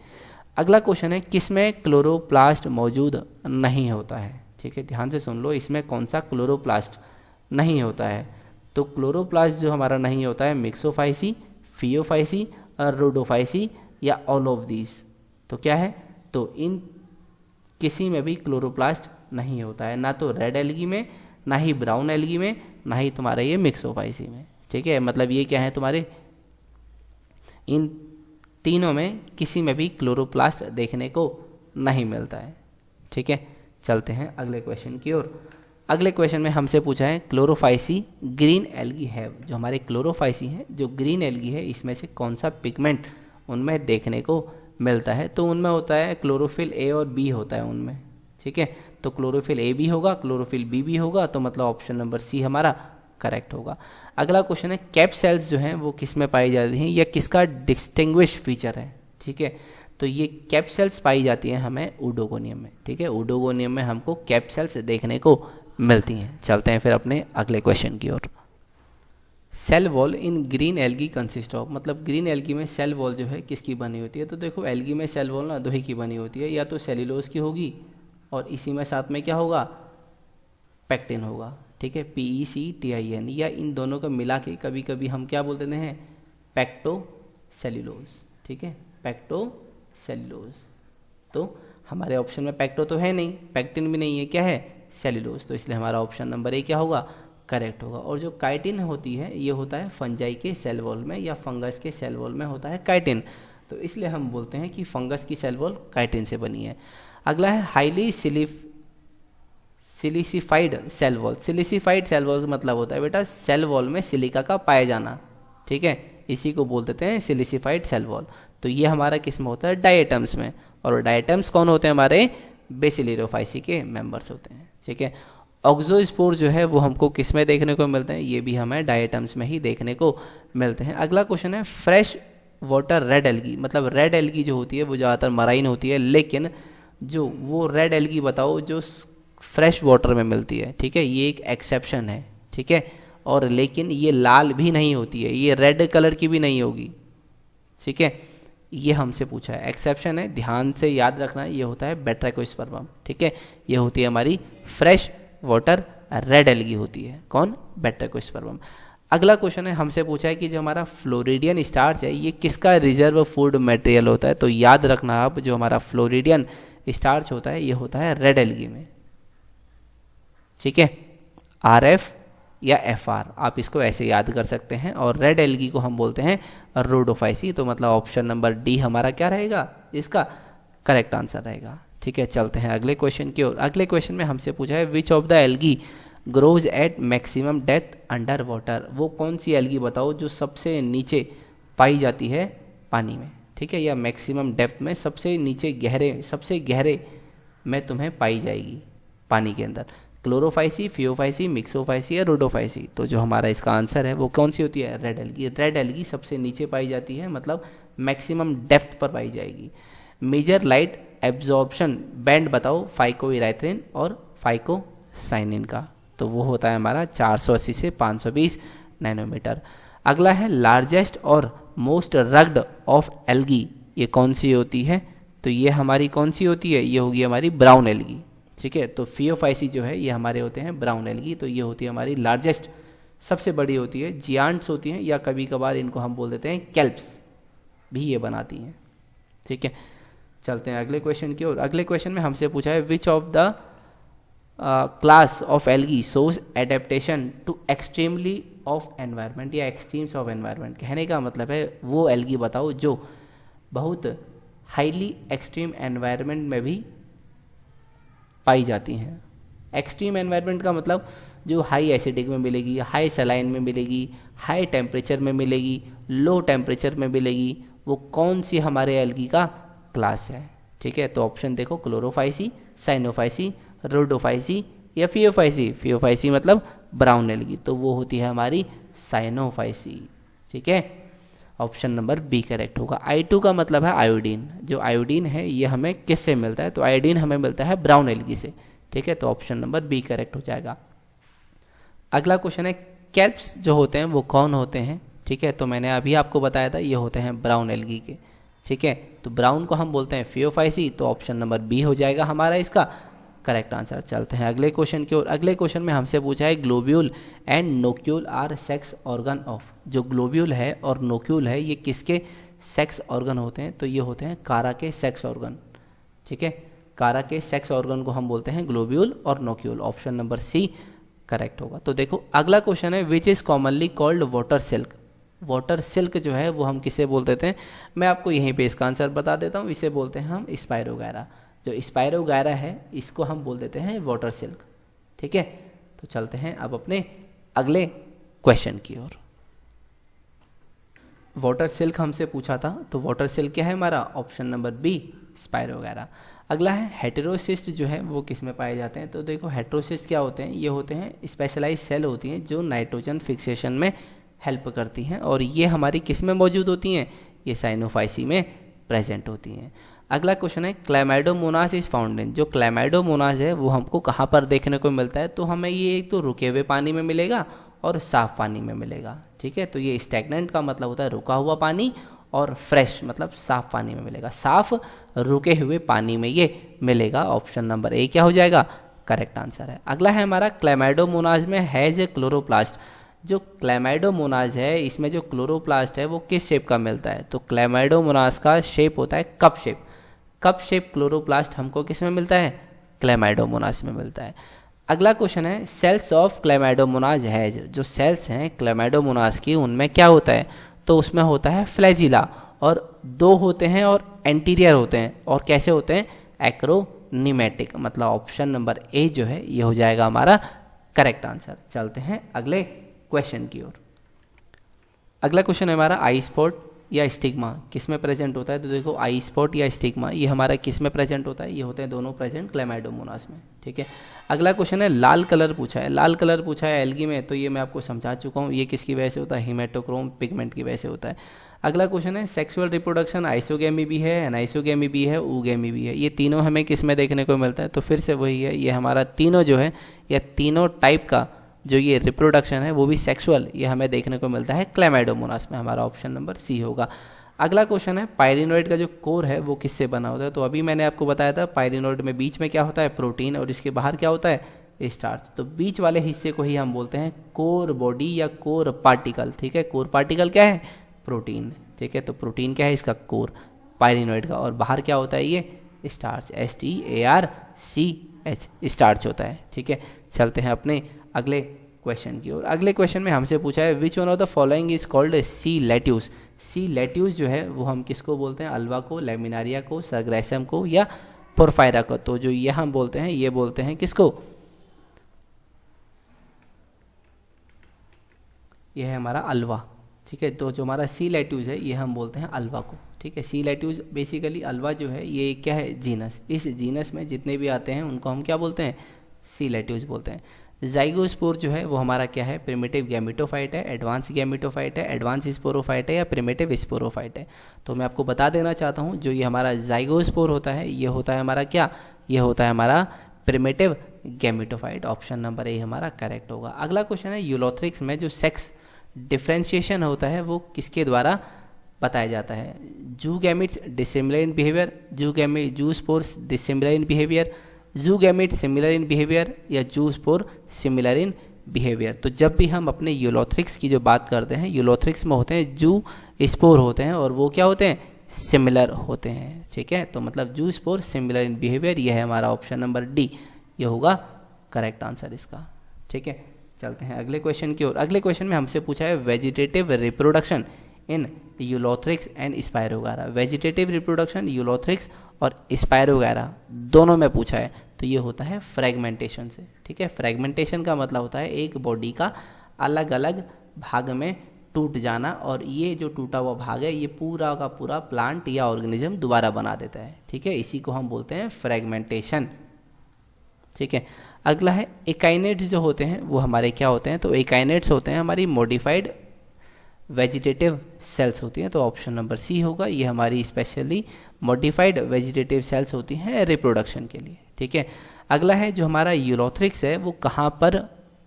अगला क्वेश्चन है किसमें क्लोरोप्लास्ट मौजूद नहीं होता है? ठीक है, ध्यान से सुन लो, इसमें कौन सा क्लोरोप्लास्ट नहीं होता है? तो क्लोरोप्लास्ट जो हमारा नहीं होता है मिक्सोफाइसी, फियोफाइसी, रोडोफाइसी या ऑल ऑफ दीज। तो क्या है? तो इन किसी में भी क्लोरोप्लास्ट नहीं होता है, ना तो रेड एल्गी में, ना ही ब्राउन एल्गी में, ना ही तुम्हारे ये मिक्सोफाइसी में। ठीक है, मतलब ये क्या है तुम्हारे, इन तीनों में किसी में भी क्लोरोप्लास्ट देखने को नहीं मिलता है। ठीक है, चलते हैं अगले क्वेश्चन की ओर। अगले क्वेश्चन में हमसे पूछा है क्लोरोफाइसी ग्रीन एल्गी है, जो हमारे क्लोरोफाइसी है, जो ग्रीन एल्गी है, इसमें से कौन सा पिगमेंट उनमें देखने को मिलता है? तो उनमें होता है क्लोरोफिल ए और बी होता है उनमें। ठीक है, तो क्लोरोफिल ए भी होगा, क्लोरोफिल बी भी होगा, तो मतलब ऑप्शन नंबर सी हमारा करेक्ट होगा। अगला क्वेश्चन है कैप सेल्स जो हैं वो किस में पाई जाती हैं या किसका डिस्टिंग्विश फीचर है? ठीक है, तो ये कैप सेल्स पाई जाती हैं हमें उडोगोनियम में। ठीक है, उडोगोनियम में हमको कैप सेल्स देखने को मिलती हैं। चलते हैं फिर अपने अगले क्वेश्चन की ओर। Cell wall in green algae consist of, मतलब ग्रीन एल्गी में सेल वॉल जो है किसकी बनी होती है? तो देखो एल्गी में सेल वॉल ना दो ही की बनी होती है, या तो सेल्यूलोज की होगी और इसी में साथ में क्या होगा, पैक्टिन होगा। ठीक है, PECTIN, या इन दोनों को मिला के कभी कभी हम क्या बोल देते हैं, पैक्टो सेल्यूलोज। ठीक है, पैक्टो सेल्यूलोज। तो हमारे ऑप्शन में पैक्टो तो है नहीं, पैक्टिन भी नहीं है, क्या है, सेल्यूलोज। तो इसलिए हमारा ऑप्शन नंबर ए क्या होगा, करेक्ट होगा। और जो काइटिन होती है ये होता है फंजाई के सेल वॉल में या फंगस के सेल वॉल में होता है काइटिन, तो इसलिए हम बोलते हैं कि फंगस की सेल वॉल काइटिन से बनी है। अगला है highly silicified cell wall. Silicified cell wall मतलब होता है बेटा सेल वॉल में सिलिका का पाया जाना। ठीक है, इसी को बोल देते हैं सिलिसिफाइड सेल वॉल। तो ये हमारा किस में होता है, डायटम्स में। और डायटम्स कौन होते हैं, हमारे बेसिलियोफाइसी के मेंबर्स होते हैं। ठीक है, ऑक्सोस्पोर जो है वो हमको किस में देखने को मिलते हैं, ये भी हमें डायटम्स में ही देखने को मिलते हैं। अगला क्वेश्चन है फ्रेश वाटर रेड एल्गी, मतलब रेड एल्गी जो होती है वो ज़्यादातर मराइन होती है, लेकिन जो वो रेड एल्गी बताओ जो फ्रेश वाटर में मिलती है। ठीक है, ये एक एक्सेप्शन है। ठीक है, और लेकिन ये लाल भी नहीं होती है, ये रेड कलर की भी नहीं होगी। ठीक है, ये हमसे पूछा है, एक्सेप्शन है, ध्यान से याद रखना है, ये होता है बेट्राकोस्पर्मम। ठीक है, ये होती है हमारी फ्रेश वाटर रेड एल्गी होती है, कौन, बेट्राकोस्पर्मम। अगला क्वेश्चन है हमसे पूछा है कि जो हमारा फ्लोरिडियन स्टार्च है ये किसका रिजर्व फूड मटेरियल होता है? तो याद रखना आप, जो हमारा फ्लोरिडियन स्टार्च होता है ये होता है रेड एल्गी में। ठीक है, RF या FR, आप इसको ऐसे याद कर सकते हैं। और रेड एल्गी को हम बोलते हैं रोडोफाइसी। तो मतलब ऑप्शन नंबर डी हमारा क्या रहेगा, इसका करेक्ट आंसर रहेगा। ठीक है, चलते हैं अगले क्वेश्चन की ओर। अगले क्वेश्चन में हमसे पूछा है which of the algae grows at maximum depth under water, वो कौन सी एल्गी बताओ जो सबसे नीचे पाई जाती है पानी में, ठीक है, या मैक्सिमम डेप्थ में सबसे नीचे सबसे गहरे में तुम्हें पाई जाएगी पानी के अंदर। क्लोरोफाइसी, फियोफाइसी, मिक्सोफाइसी या रोडोफाइसी। तो जो हमारा इसका आंसर है वो कौन सी होती है? Red algae. रेड एल्गी सबसे नीचे पाई जाती है, मतलब मैक्सिमम डेप्थ पर पाई जाएगी। मेजर लाइट एब्जॉर्प्शन बैंड बताओ फाइकोइराथ्रिन और फाइकोसाइनिन का, तो वो होता है हमारा 480 से 520 नैनोमीटर। अगला है लार्जेस्ट और मोस्ट रग्ड ऑफ एल्गी, ये कौन सी होती है? तो ये हमारी कौन सी होती है? ये होगी हमारी ब्राउन एल्गी, ठीक है। तो फियोफाइसी जो है ये हमारे होते हैं ब्राउन एल्गी, तो ये होती है हमारी लार्जेस्ट, सबसे बड़ी होती है। जियांट्स होती हैं, या कभी कभार इनको हम बोल देते हैं केल्प्स भी ये बनाती हैं, ठीक है। चलते हैं अगले क्वेश्चन की ओर। अगले क्वेश्चन में हमसे पूछा है which of the class of algae shows adaptation to extremely of environment या एक्सट्रीम्स ऑफ एनवायरनमेंट। कहने का मतलब है वो एल्गी बताओ जो बहुत हाईली एक्सट्रीम एनवायरनमेंट में भी पाई जाती हैं। एक्सट्रीम एनवायरनमेंट का मतलब जो हाई एसिडिक में मिलेगी, हाई सलाइन में मिलेगी, हाई टेम्परेचर में मिलेगी, लो टेम्परेचर में मिलेगी, वो कौन सी हमारे एल्गी का क्लास है, ठीक है। तो ऑप्शन देखो, क्लोरोफाइसी, साइनोफाइसी, रोडोफाइसी या फियोफाइसी। फियोफाइसी मतलब ब्राउन एल्गी, तो वो होती है हमारी साइनोफाइसी, ठीक है। ऑप्शन नंबर बी करेक्ट होगा। I2 का मतलब है आयोडीन। जो आयोडीन है ये हमें किससे मिलता है? तो आयोडीन हमें मिलता है ब्राउन एल्गी से, ठीक है। तो ऑप्शन नंबर बी करेक्ट हो जाएगा। अगला क्वेश्चन है केल्प्स जो होते हैं वो कौन होते हैं, ठीक है। तो मैंने अभी आपको बताया था ये होते हैं ब्राउन एल्गी के, ठीक है। तो ब्राउन को हम बोलते हैं फियोफाइसी, तो ऑप्शन नंबर बी हो जाएगा हमारा इसका करेक्ट आंसर। चलते हैं अगले क्वेश्चन की ओर। अगले क्वेश्चन में हमसे पूछा है globule and nucule are sex organ of. जो ग्लोब्यूल है और नोक्यूल है ये किसके सेक्स ऑर्गन होते हैं? तो ये होते हैं कारा के सेक्स ऑर्गन, ठीक है। कारा के सेक्स ऑर्गन को हम बोलते हैं ग्लोब्यूल और नोक्यूल। ऑप्शन नंबर सी करेक्ट होगा। तो देखो अगला क्वेश्चन है which is commonly called water silk. Water silk जो है वो हम किसे बोल देते हैं? मैं आपको यहीं पे इसका आंसर बता देता हूँ। इसे बोलते हैं हम स्पायरोगायरा। जो स्पायरोगायरा है इसको हम बोल देते हैं वाटर सिल्क, ठीक है। तो चलते हैं अब अपने अगले क्वेश्चन की ओर। वाटर सिल्क हमसे पूछा था, तो वाटर सिल्क क्या है हमारा? Option number B Spirogyra. अगला है हेटेरोसिस्ट जो है वो किस में पाए जाते हैं? तो देखो हेटेरोसिस्ट क्या होते हैं? ये होते हैं स्पेशलाइज सेल होती हैं जो नाइट्रोजन फिक्सेशन में हेल्प करती हैं, और ये हमारी किस में मौजूद होती हैं? ये साइनोफाइसी में प्रेजेंट होती हैं। अगला क्वेश्चन है क्लैमाइडोमोनास इज फाउंड इन। जो क्लैमाइडोमोनास है वो हमको कहाँ पर देखने को मिलता है? तो हमें ये एक तो रुके हुए पानी में मिलेगा और साफ पानी में मिलेगा, ठीक है। तो ये स्टैग्नेंट का मतलब होता है रुका हुआ पानी, और फ्रेश मतलब साफ पानी में मिलेगा। साफ रुके हुए पानी में ये मिलेगा। ऑप्शन नंबर ए क्या हो जाएगा? करेक्ट आंसर है। अगला है हमारा क्लैमाइडोमोनास में हैज ए क्लोरोप्लास्ट। जो क्लैमाइडोमोनास है इसमें जो क्लोरोप्लास्ट है वो किस शेप का मिलता है? तो क्लैमाइडोमोनास का शेप होता है cup shape. Cup shape chloroplast हमको किस में मिलता है? क्लैमाइडोमोनास में मिलता है। अगला क्वेश्चन है सेल्स ऑफ क्लैमाइडोमोनास हैज। जो सेल्स हैं क्लैमाइडोमोनास की उनमें क्या होता है? तो उसमें होता है फ्लैजिला, और दो होते हैं और एंटीरियर होते हैं, और कैसे होते हैं? एक्रोनिमेटिक। मतलब ऑप्शन नंबर ए जो है ये हो जाएगा हमारा करेक्ट आंसर। चलते हैं अगले क्वेश्चन की ओर। अगला क्वेश्चन है हमारा आई स्पॉट या स्टिग्मा किस में प्रेजेंट होता है? तो देखो आई स्पॉट या स्टिग्मा ये हमारा किस में प्रेजेंट होता है? ये होते हैं दोनों प्रेजेंट क्लैमाइडोमोनास में, ठीक है। अगला क्वेश्चन है लाल कलर पूछा है। लाल कलर पूछा है एल्गी में, तो ये मैं आपको समझा चुका हूँ। ये किसकी वजह से होता है? हिमेटोक्रोम पिगमेंट की वजह से होता है। अगला क्वेश्चन है सेक्सुअल रिप्रोडक्शन आइसोगेमी भी है, एनाइसोगेमी भी है, ऊगेमी भी है। ये तीनों हमें किस में देखने को मिलता है? तो फिर से वही है, ये हमारा तीनों जो है या तीनों टाइप का जो ये रिप्रोडक्शन है वो भी सेक्सुअल, ये हमें देखने को मिलता है क्लैमाइडोमोनास में। हमारा ऑप्शन नंबर सी होगा। अगला क्वेश्चन है पायरिनोइड का जो कोर है वो किससे बना होता है? तो अभी मैंने आपको बताया था पायरिनोइड में बीच में क्या होता है? प्रोटीन, और इसके बाहर क्या होता है? स्टार्च। तो बीच वाले हिस्से को ही हम बोलते हैं कोर बॉडी या कोर पार्टिकल, ठीक है। कोर पार्टिकल क्या है? प्रोटीन, ठीक है। तो प्रोटीन क्या है? इसका कोर पायरिनोइड का, और बाहर क्या होता है? ये स्टार्च, STARCH स्टार्च होता है, ठीक है। चलते हैं अपने अगले क्वेश्चन की ओर। अगले क्वेश्चन में हमसे पूछा है which one of the following is called sea lettuce. Sea lettuce जो है वो हम किसको बोलते हैं? अल्वा को, लेमिनारिया को, सरग्रेसम को या पोरफायरा को। तो जो ये हम बोलते हैं ये बोलते हैं किसको? ये है हमारा अल्वा, ठीक है। तो जो हमारा सी लेट्यूज है ये हम बोलते हैं अल्वा को, ठीक है। सी लेट्यूज बेसिकली अल्वा जो है ये क्या है, जीनस। इस जीनस में जितने भी आते हैं उनको हम क्या बोलते हैं, सी लेट्यूज बोलते हैं। जाइगोस्पोर जो है वो हमारा क्या है, प्रिमिटिव गैमेटोफाइट है, एडवांस गैमेटोफाइट है, एडवांस स्पोरोफाइट है या प्रिमिटिव स्पोरोफाइट है। तो मैं आपको बता देना चाहता हूँ जो ये हमारा जाइगोस्पोर होता है ये होता है हमारा क्या, ये होता है हमारा primitive gametophyte. Option number A हमारा करेक्ट होगा। अगला क्वेश्चन है यूलोथ्रिक्स में जो सेक्स डिफ्रेंशिएशन होता है वो किसके द्वारा बताया जाता है। Zoogametes dissimilar in behaviour, zoospores dissimilar in behaviour, zoogamete similar in behaviour या जूस्पोर सिमिलर इन बिहेवियर। तो जब भी हम अपने यूलोथ्रिक्स की जो बात करते हैं, यूलोथ्रिक्स में होते हैं जू स्पोर होते हैं और वो क्या होते हैं, सिमिलर होते हैं, ठीक है। तो मतलब जू स्पोर सिमिलर इन बिहेवियर, ये है हमारा ऑप्शन नंबर डी, ये होगा करेक्ट आंसर इसका, ठीक है। चलते हैं अगले क्वेश्चन की ओर। अगले क्वेश्चन में हमसे पूछा है vegetative reproduction in Ulothrix and spirogyra. Vegetative reproduction Ulothrix और स्पायरोगायरा दोनों में पूछा है, तो ये होता है फ्रेगमेंटेशन से, ठीक है। फ्रेगमेंटेशन का मतलब होता है एक बॉडी का अलग अलग भाग में टूट जाना, और ये जो टूटा हुआ भाग है ये पूरा का पूरा प्लांट या ऑर्गेनिज्म दोबारा बना देता है, ठीक है। इसी को हम बोलते हैं फ्रेगमेंटेशन, ठीक है। अगला है एकाइनेट्स जो होते हैं वो हमारे क्या होते हैं, तो एकाइनेट्स होते हैं हमारी मॉडिफाइड वेजिटेटिव सेल्स होती हैं, तो ऑप्शन नंबर सी होगा। ये हमारी स्पेशली मॉडिफाइड वेजिटेटिव सेल्स होती हैं रिप्रोडक्शन के लिए, ठीक है। अगला है जो हमारा यूलोथ्रिक्स है वो कहाँ पर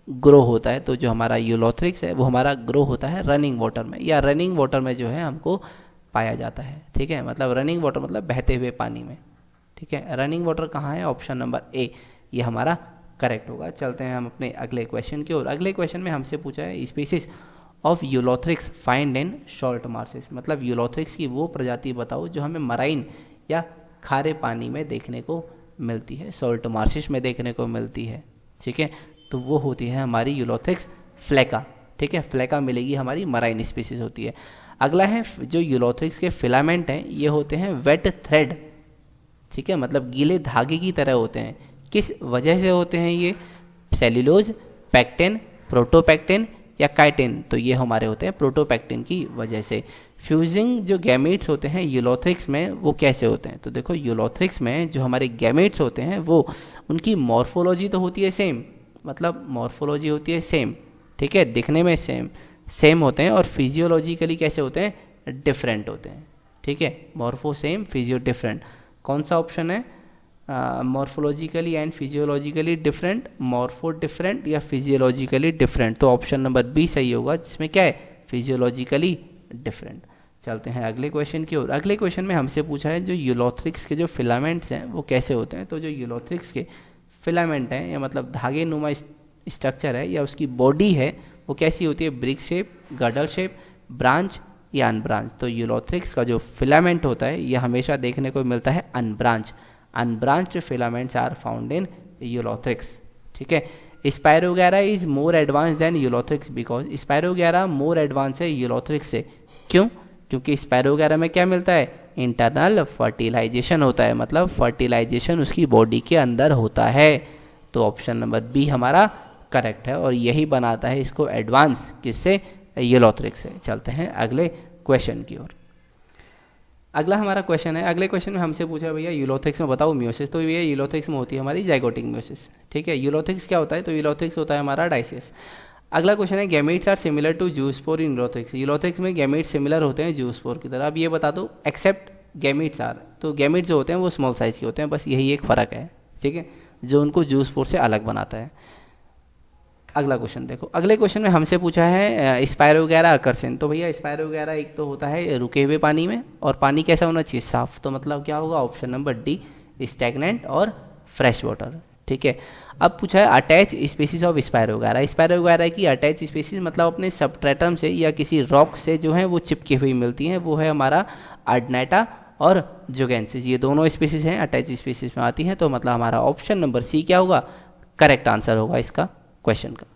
ग्रो होता है, तो जो हमारा यूलोथ्रिक्स है वो हमारा ग्रो होता है रनिंग वाटर में, या रनिंग वाटर में जो है हमको पाया जाता है, ठीक है। मतलब रनिंग वाटर मतलब बहते हुए पानी में, ठीक है। रनिंग वाटर कहाँ है, ऑप्शन नंबर ए, ये हमारा करेक्ट होगा। चलते हैं हम अपने अगले क्वेश्चन की ओर। अगले क्वेश्चन में हमसे पूछा है species of Ulothrix find in salt marshes, मतलब यूलोथ्रिक्स की वो प्रजाति बताओ जो हमें मराइन या खारे पानी में देखने को मिलती है, सॉल्ट मार्सेस में देखने को मिलती है, ठीक है। तो वो होती है हमारी यूलोथ्रिक्स फ्लेका, ठीक है। फ्लेका मिलेगी हमारी मराइन स्पीसीज होती है। अगला है जो यूलोथ्रिक्स के फिलामेंट हैं ये होते हैं वेट थ्रेड, ठीक है, मतलब गीले धागे की तरह होते हैं। किस वजह से होते हैं ये, सेल्यूलोज, पैक्टिन, प्रोटोपैक्टिन या काइटिन, तो ये हमारे होते हैं प्रोटोपैक्टिन की वजह से। फ्यूजिंग जो गैमेट्स होते हैं यूलोथ्रिक्स में वो कैसे होते हैं, तो देखो यूलोथ्रिक्स में जो हमारे गैमेट्स होते हैं वो उनकी मॉर्फोलॉजी तो होती है सेम, मतलब मॉर्फोलॉजी होती है सेम, ठीक है, दिखने में सेम होते हैं, और फिजियोलॉजिकली कैसे होते हैं, डिफरेंट होते हैं, ठीक है। मॉर्फो सेम, फिजियो डिफरेंट, कौन सा ऑप्शन है, morphologically and physiologically different, morpho different या फिजियोलॉजिकली डिफरेंट, तो ऑप्शन नंबर बी सही होगा जिसमें क्या है, फिजियोलॉजिकली डिफरेंट। चलते हैं अगले क्वेश्चन की ओर। अगले क्वेश्चन में हमसे पूछा है जो यूलोथ्रिक्स के जो फिलामेंट्स हैं वो कैसे होते हैं, तो जो यूलोथ्रिक्स के फिलामेंट हैं या मतलब धागे नुमा स्ट्रक्चर है या उसकी बॉडी है वो कैसी होती है, ब्रिक शेप, गडल शेप, ब्रांच या अनब्रांच। तो यूलोथ्रिक्स का जो फिलामेंट होता है ये हमेशा देखने को मिलता है unbranch, unbranched filaments are found in Ulothrix, ठीक है। Spirogyra is more advance than Ulothrix because Spirogyra more advance है यूलोथ्रिक्स से, क्यों, क्योंकि स्पायरोगैरा में क्या मिलता है, इंटरनल फर्टिलाइजेशन होता है, मतलब फर्टिलाइजेशन उसकी बॉडी के अंदर होता है, तो ऑप्शन नंबर बी हमारा करेक्ट है और यही बनाता है इसको एडवांस, किससे, यूलोथ्रिक्स से। चलते हैं अगले क्वेश्चन की ओर। अगला हमारा क्वेश्चन है, अगले क्वेश्चन में हमसे पूछा भैया यूलोथ्रिक्स में बताओ मियोसिस, तो भैया यूलोथ्रिक्स में होती है हमारी जाइगोटिक मियोसिस, ठीक है। यूलोथ्रिक्स क्या होता है, तो यूलोथ्रिक्स होता है हमारा डाइसिस। अगला क्वेश्चन है gametes are similar to zoospore in Ulothrix, Ulothrix में गैमेट्स सिमिलर होते हैं जूस्पोर की तरह। अब ये बता दो एक्सेप्ट गैमेट्स आर, तो गैमेट्स जो होते हैं वो स्मॉल साइज के होते हैं, बस यही एक फ़र्क है, ठीक है, जो उनको जूस्पोर से अलग बनाता है। अगला क्वेश्चन देखो, अगले क्वेश्चन में हमसे पूछा है स्पायरोगैरा अकर्षण, तो भैया स्पायरोगैरा एक तो होता है रुके हुए पानी में, और पानी कैसा होना चाहिए, साफ, तो मतलब क्या होगा, ऑप्शन नंबर डी स्टैग्नेंट और फ्रेश वाटर, ठीक है। अब पूछा है attach species of spirogyra, spirogyra की अटैच स्पीसीज मतलब अपने सबस्ट्रेटम से या किसी रॉक से जो है वो चिपकी हुई मिलती हैं, वो है हमारा अर्डनेटा और जुगेंसिस, ये दोनों स्पीसीज हैं अटैच स्पीसीज में आती हैं, तो मतलब हमारा ऑप्शन नंबर सी क्या होगा, करेक्ट आंसर होगा इसका क्वेश्चन का।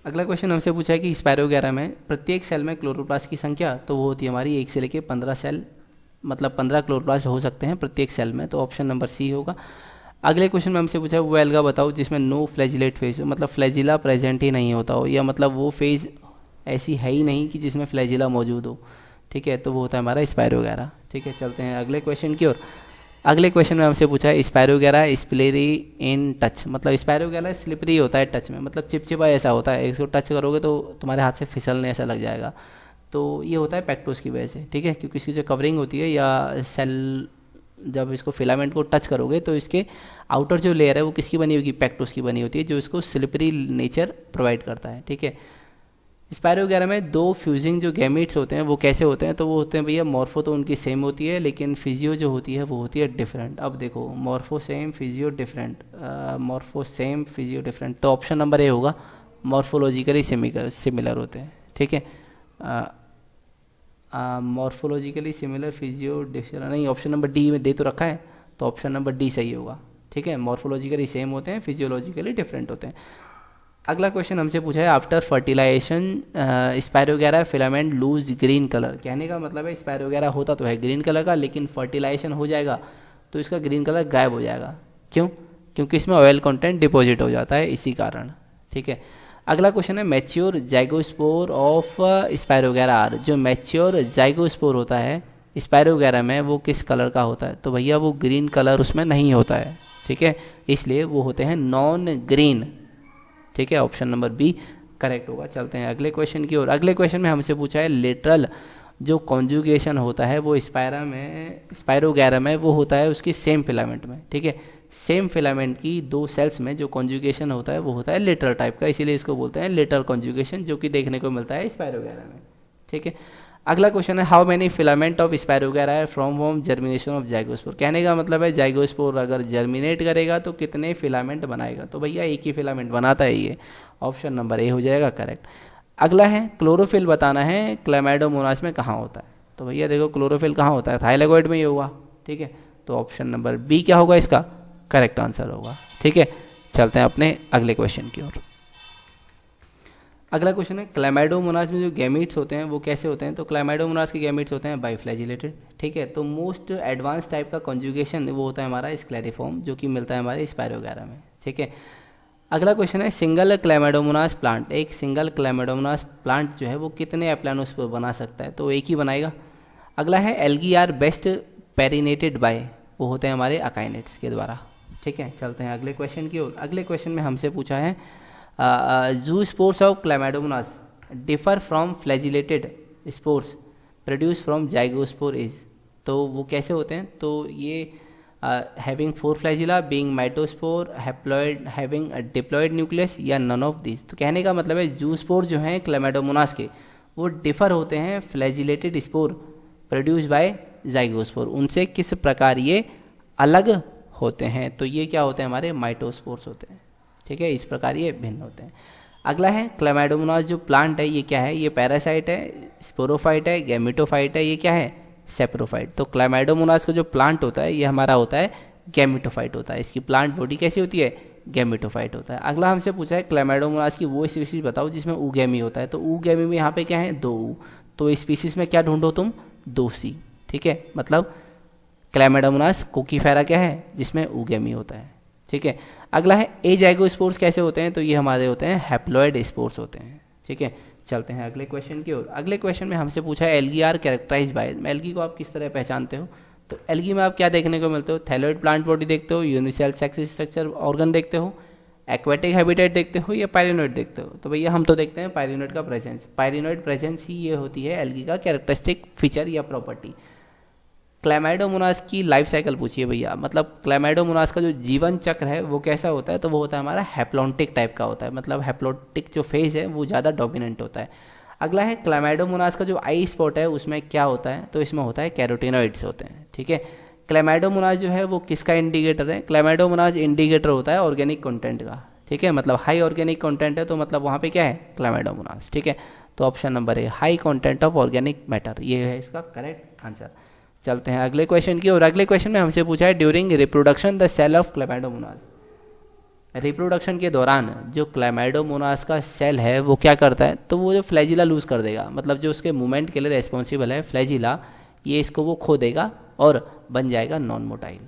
अगला क्वेश्चन हमसे पूछा है कि स्पायरोगैरा में प्रत्येक सेल में क्लोरोप्लास्ट की संख्या, तो वो होती है हमारी 1 से लेकर 15 सेल, मतलब 15 क्लोरोप्लास्ट हो सकते हैं प्रत्येक सेल में, तो ऑप्शन नंबर सी होगा। अगले क्वेश्चन में हमसे पूछा है वो एल्गा बताओ जिसमें नो फ्लैजिलेट फेज, मतलब फ्लैजिला प्रेजेंट ही नहीं होता हो, या मतलब वो फेज ऐसी है ही नहीं कि जिसमें फ्लैजिला मौजूद हो, ठीक है, तो वो होता है हमारा स्पायरोगैरा। ठीक है, चलते हैं अगले क्वेश्चन की ओर। अगले क्वेश्चन में हमसे पूछा है स्पायरोगैरा स्लिपरी इन टच, मतलब स्पायरोगैरा स्लिपरी होता है टच में, मतलब चिपचिपा ऐसा होता है, इसको टच करोगे तो तुम्हारे हाथ से फिसलने ऐसा लग जाएगा। तो ये होता है पैक्टोस की वजह से, ठीक है, क्योंकि इसकी जो कवरिंग होती है या सेल, जब इसको फिलामेंट को टच करोगे तो इसके आउटर जो लेयर है वो किसकी बनी होगी, पैक्टोस की बनी होती है, जो इसको स्लिपरी नेचर प्रोवाइड करता है। ठीक है, स्पायरोगैरा में दो फ्यूजिंग जो गैमीट्स होते हैं वो कैसे होते हैं, तो वो होते हैं भैया मॉर्फो तो उनकी सेम होती है, लेकिन फिजियो जो होती है वो होती है डिफरेंट। अब देखो morpho same physio different, morpho same physio different, तो ऑप्शन नंबर ए होगा, मॉर्फोलॉजिकली सिमिलर होते हैं। ठीक है, मॉर्फोलॉजिकली सिमिलर फिजियो डिफरेंट नहीं, ऑप्शन नंबर डी में दे तो रखा है, तो ऑप्शन नंबर डी सही होगा। ठीक है, मॉर्फोलॉजिकली सेम होते हैं, फिजियोलॉजिकली डिफरेंट होते हैं। अगला क्वेश्चन हमसे पूछा है after fertilization Spirogyra filament lose green colour, कहने का मतलब है स्पायरोगैरा होता तो है ग्रीन कलर का, लेकिन फर्टिलाइजेशन हो जाएगा तो इसका ग्रीन कलर गायब हो जाएगा। क्यों? क्योंकि इसमें ऑयल कंटेंट डिपॉजिट हो जाता है, इसी कारण। ठीक है, अगला क्वेश्चन है mature zygospore of Spirogyra are, जो मैच्योर जाइगोस्पोर होता है स्पायरोगैरा में वो किस कलर का होता है, तो भैया वो ग्रीन कलर उसमें नहीं होता है। ठीक है, इसलिए वो होते हैं नॉन ग्रीन। ठीक है, ऑप्शन नंबर बी करेक्ट होगा। चलते हैं अगले क्वेश्चन की ओर। अगले क्वेश्चन में हमसे पूछा है लेटरल जो कॉन्जुगेशन होता है वो स्पायरोगैरा में वो होता है उसकी सेम फिलामेंट में। ठीक है, सेम फिलामेंट की दो सेल्स में जो कॉन्जुगेशन होता है वो होता है लेटरल टाइप का, इसीलिए इसको बोलते हैं लेटरल कॉन्जुगेशन, जो कि देखने को मिलता है स्पायरोगैरा में। ठीक है, अगला क्वेश्चन है how many filament of spirogyra है फ्रॉम जर्मिनेशन ऑफ जाइगोस्पोर, कहने का मतलब है जाइगोस्पोर अगर जर्मिनेट करेगा तो कितने फिलामेंट बनाएगा, तो भैया एक ही फिलामेंट बनाता है ये, ऑप्शन नंबर ए हो जाएगा करेक्ट। अगला है क्लोरोफिल बताना है क्लैमाइडोमोनास में कहाँ होता है, तो भैया देखो क्लोरोफिल कहाँ होता है, थाइलेगॉइड में ही होगा। ठीक है, तो ऑप्शन नंबर बी क्या होगा इसका करेक्ट आंसर होगा। ठीक है, चलते हैं अपने अगले क्वेश्चन की ओर। अगला क्वेश्चन है क्लैमाइडोमोनास में जो गैमीट्स होते हैं वो कैसे होते हैं, तो क्लैमाइडोमोनास के गैमीट्स होते हैं बाइफ्लैजिलेटेड। ठीक है, तो मोस्ट एडवांस टाइप का कॉन्जुगेशन वो होता है हमारा स्क्लेरिफॉर्म, जो कि मिलता है हमारे स्पायरोगैरा में। ठीक है, अगला क्वेश्चन है सिंगल क्लैमाइडोमोनास प्लांट, एक सिंगल क्लैमाइडोमोनास प्लांट जो है वो कितने एप्लानोस्पोर बना सकता है, तो एक ही बनाएगा। अगला है एल्गी आर बेस्ट पेरिनेटेड बाय, वो होते हैं हमारे अकाइनेट्स के द्वारा। ठीक है, चलते हैं अगले क्वेश्चन की ओर। अगले क्वेश्चन में हमसे पूछा है zoospores of Chlamydomonas differ from flagellated spores produce from zygospore is, तो वो कैसे होते हैं, तो ये having 4 flagella being mitospore haploid having diploid nucleus या नन ऑफ दिस, तो कहने का मतलब है जू स्पोर जो हैं क्लैमाइडोमोनास के वो डिफर होते हैं flagellated spore produce by zygospore, उनसे किस प्रकार ये अलग होते हैं, तो ये क्या होते हैं हमारे माइटोस्पोर्स होते हैं। ठीक है, इस प्रकार ये भिन्न होते हैं। अगला है क्लैमाइडोमोनास जो प्लांट है ये क्या है, ये पैरासाइट है, स्पोरोफाइट है, गैमेटोफाइट है, ये क्या है सेप्रोफाइट। तो क्लैमाइडोमोनास का जो प्लांट होता है ये हमारा होता है गैमेटोफाइट होता है, इसकी प्लांट बॉडी कैसी होती है गैमेटोफाइट होता है। अगला हमसे पूछा है क्लैमाइडोमोनास की वो स्पीसीज बताओ जिसमें ऊगैमी होता है, तो ऊगैमी में यहाँ पे क्या है 2 ऊ, तो स्पीसीज में क्या ढूंढो तुम 2 सी। ठीक है, मतलब क्लैमाइडोमोनास कोकीफेरा क्या है जिसमें ऊगैमी होता है। ठीक है, अगला है एजाइगोस्पोर्स कैसे होते हैं, तो ये हमारे होते हैं हैप्लॉइड स्पोर्स होते हैं। ठीक है, चलते हैं अगले क्वेश्चन की ओर। अगले क्वेश्चन में हमसे पूछा है algae are characterize by, algae को आप किस तरह पहचानते हो, तो एल्गी में आप क्या देखने को मिलते हो, थैलोइड प्लांट बॉडी देखते हो, यूनिसेल सेक्स स्ट्रक्चर ऑर्गन देखते हो, एक्वेटिक हैबिटेट देखते हो या पायरिनोइड देखते हो, तो भैया हम तो देखते हैं पायरिनोइड का प्रेजेंस, पायरिनोइड प्रेजेंस ही ये होती है एल्गी का कैरेक्टरिस्टिक फीचर या प्रॉपर्टी। क्लैमाइडोमोनास की लाइफ साइकिल पूछिए भैया, मतलब क्लैमाइडोमोनास का जो जीवन चक्र है वो कैसा होता है, तो वो होता है हमारा हैप्लॉन्टिक टाइप का होता है, मतलब हैप्लॉन्टिक जो फेज है वो ज़्यादा डोमिनेंट होता है। अगला है क्लैमाइडोमोनास का जो आई स्पॉट है उसमें क्या होता है, तो इसमें होता है कैरोटिनॉइड्स होते हैं। ठीक है, क्लैमाइडोमोनास जो है वो किसका इंडिकेटर है, क्लैमाइडोमोनास इंडिकेटर होता है ऑर्गेनिक कंटेंट का। ठीक है, मतलब हाई ऑर्गेनिक कंटेंट है तो मतलब वहाँ पे क्या है क्लैमाइडोमोनास। ठीक है, तो option number A high content of organic matter, ये है इसका करेक्ट आंसर। चलते हैं अगले क्वेश्चन की और अगले क्वेश्चन में हमसे पूछा है during reproduction the cell of Chlamydomonas, reproduction के दौरान जो क्लैमाइडोमोनास का सेल है वो क्या करता है, तो वो जो फ्लैजिला लूज कर देगा, मतलब जो उसके मूवमेंट के लिए रेस्पॉन्सिबल है फ्लैजिला, ये इसको वो खो देगा और बन जाएगा नॉन मोटाइल।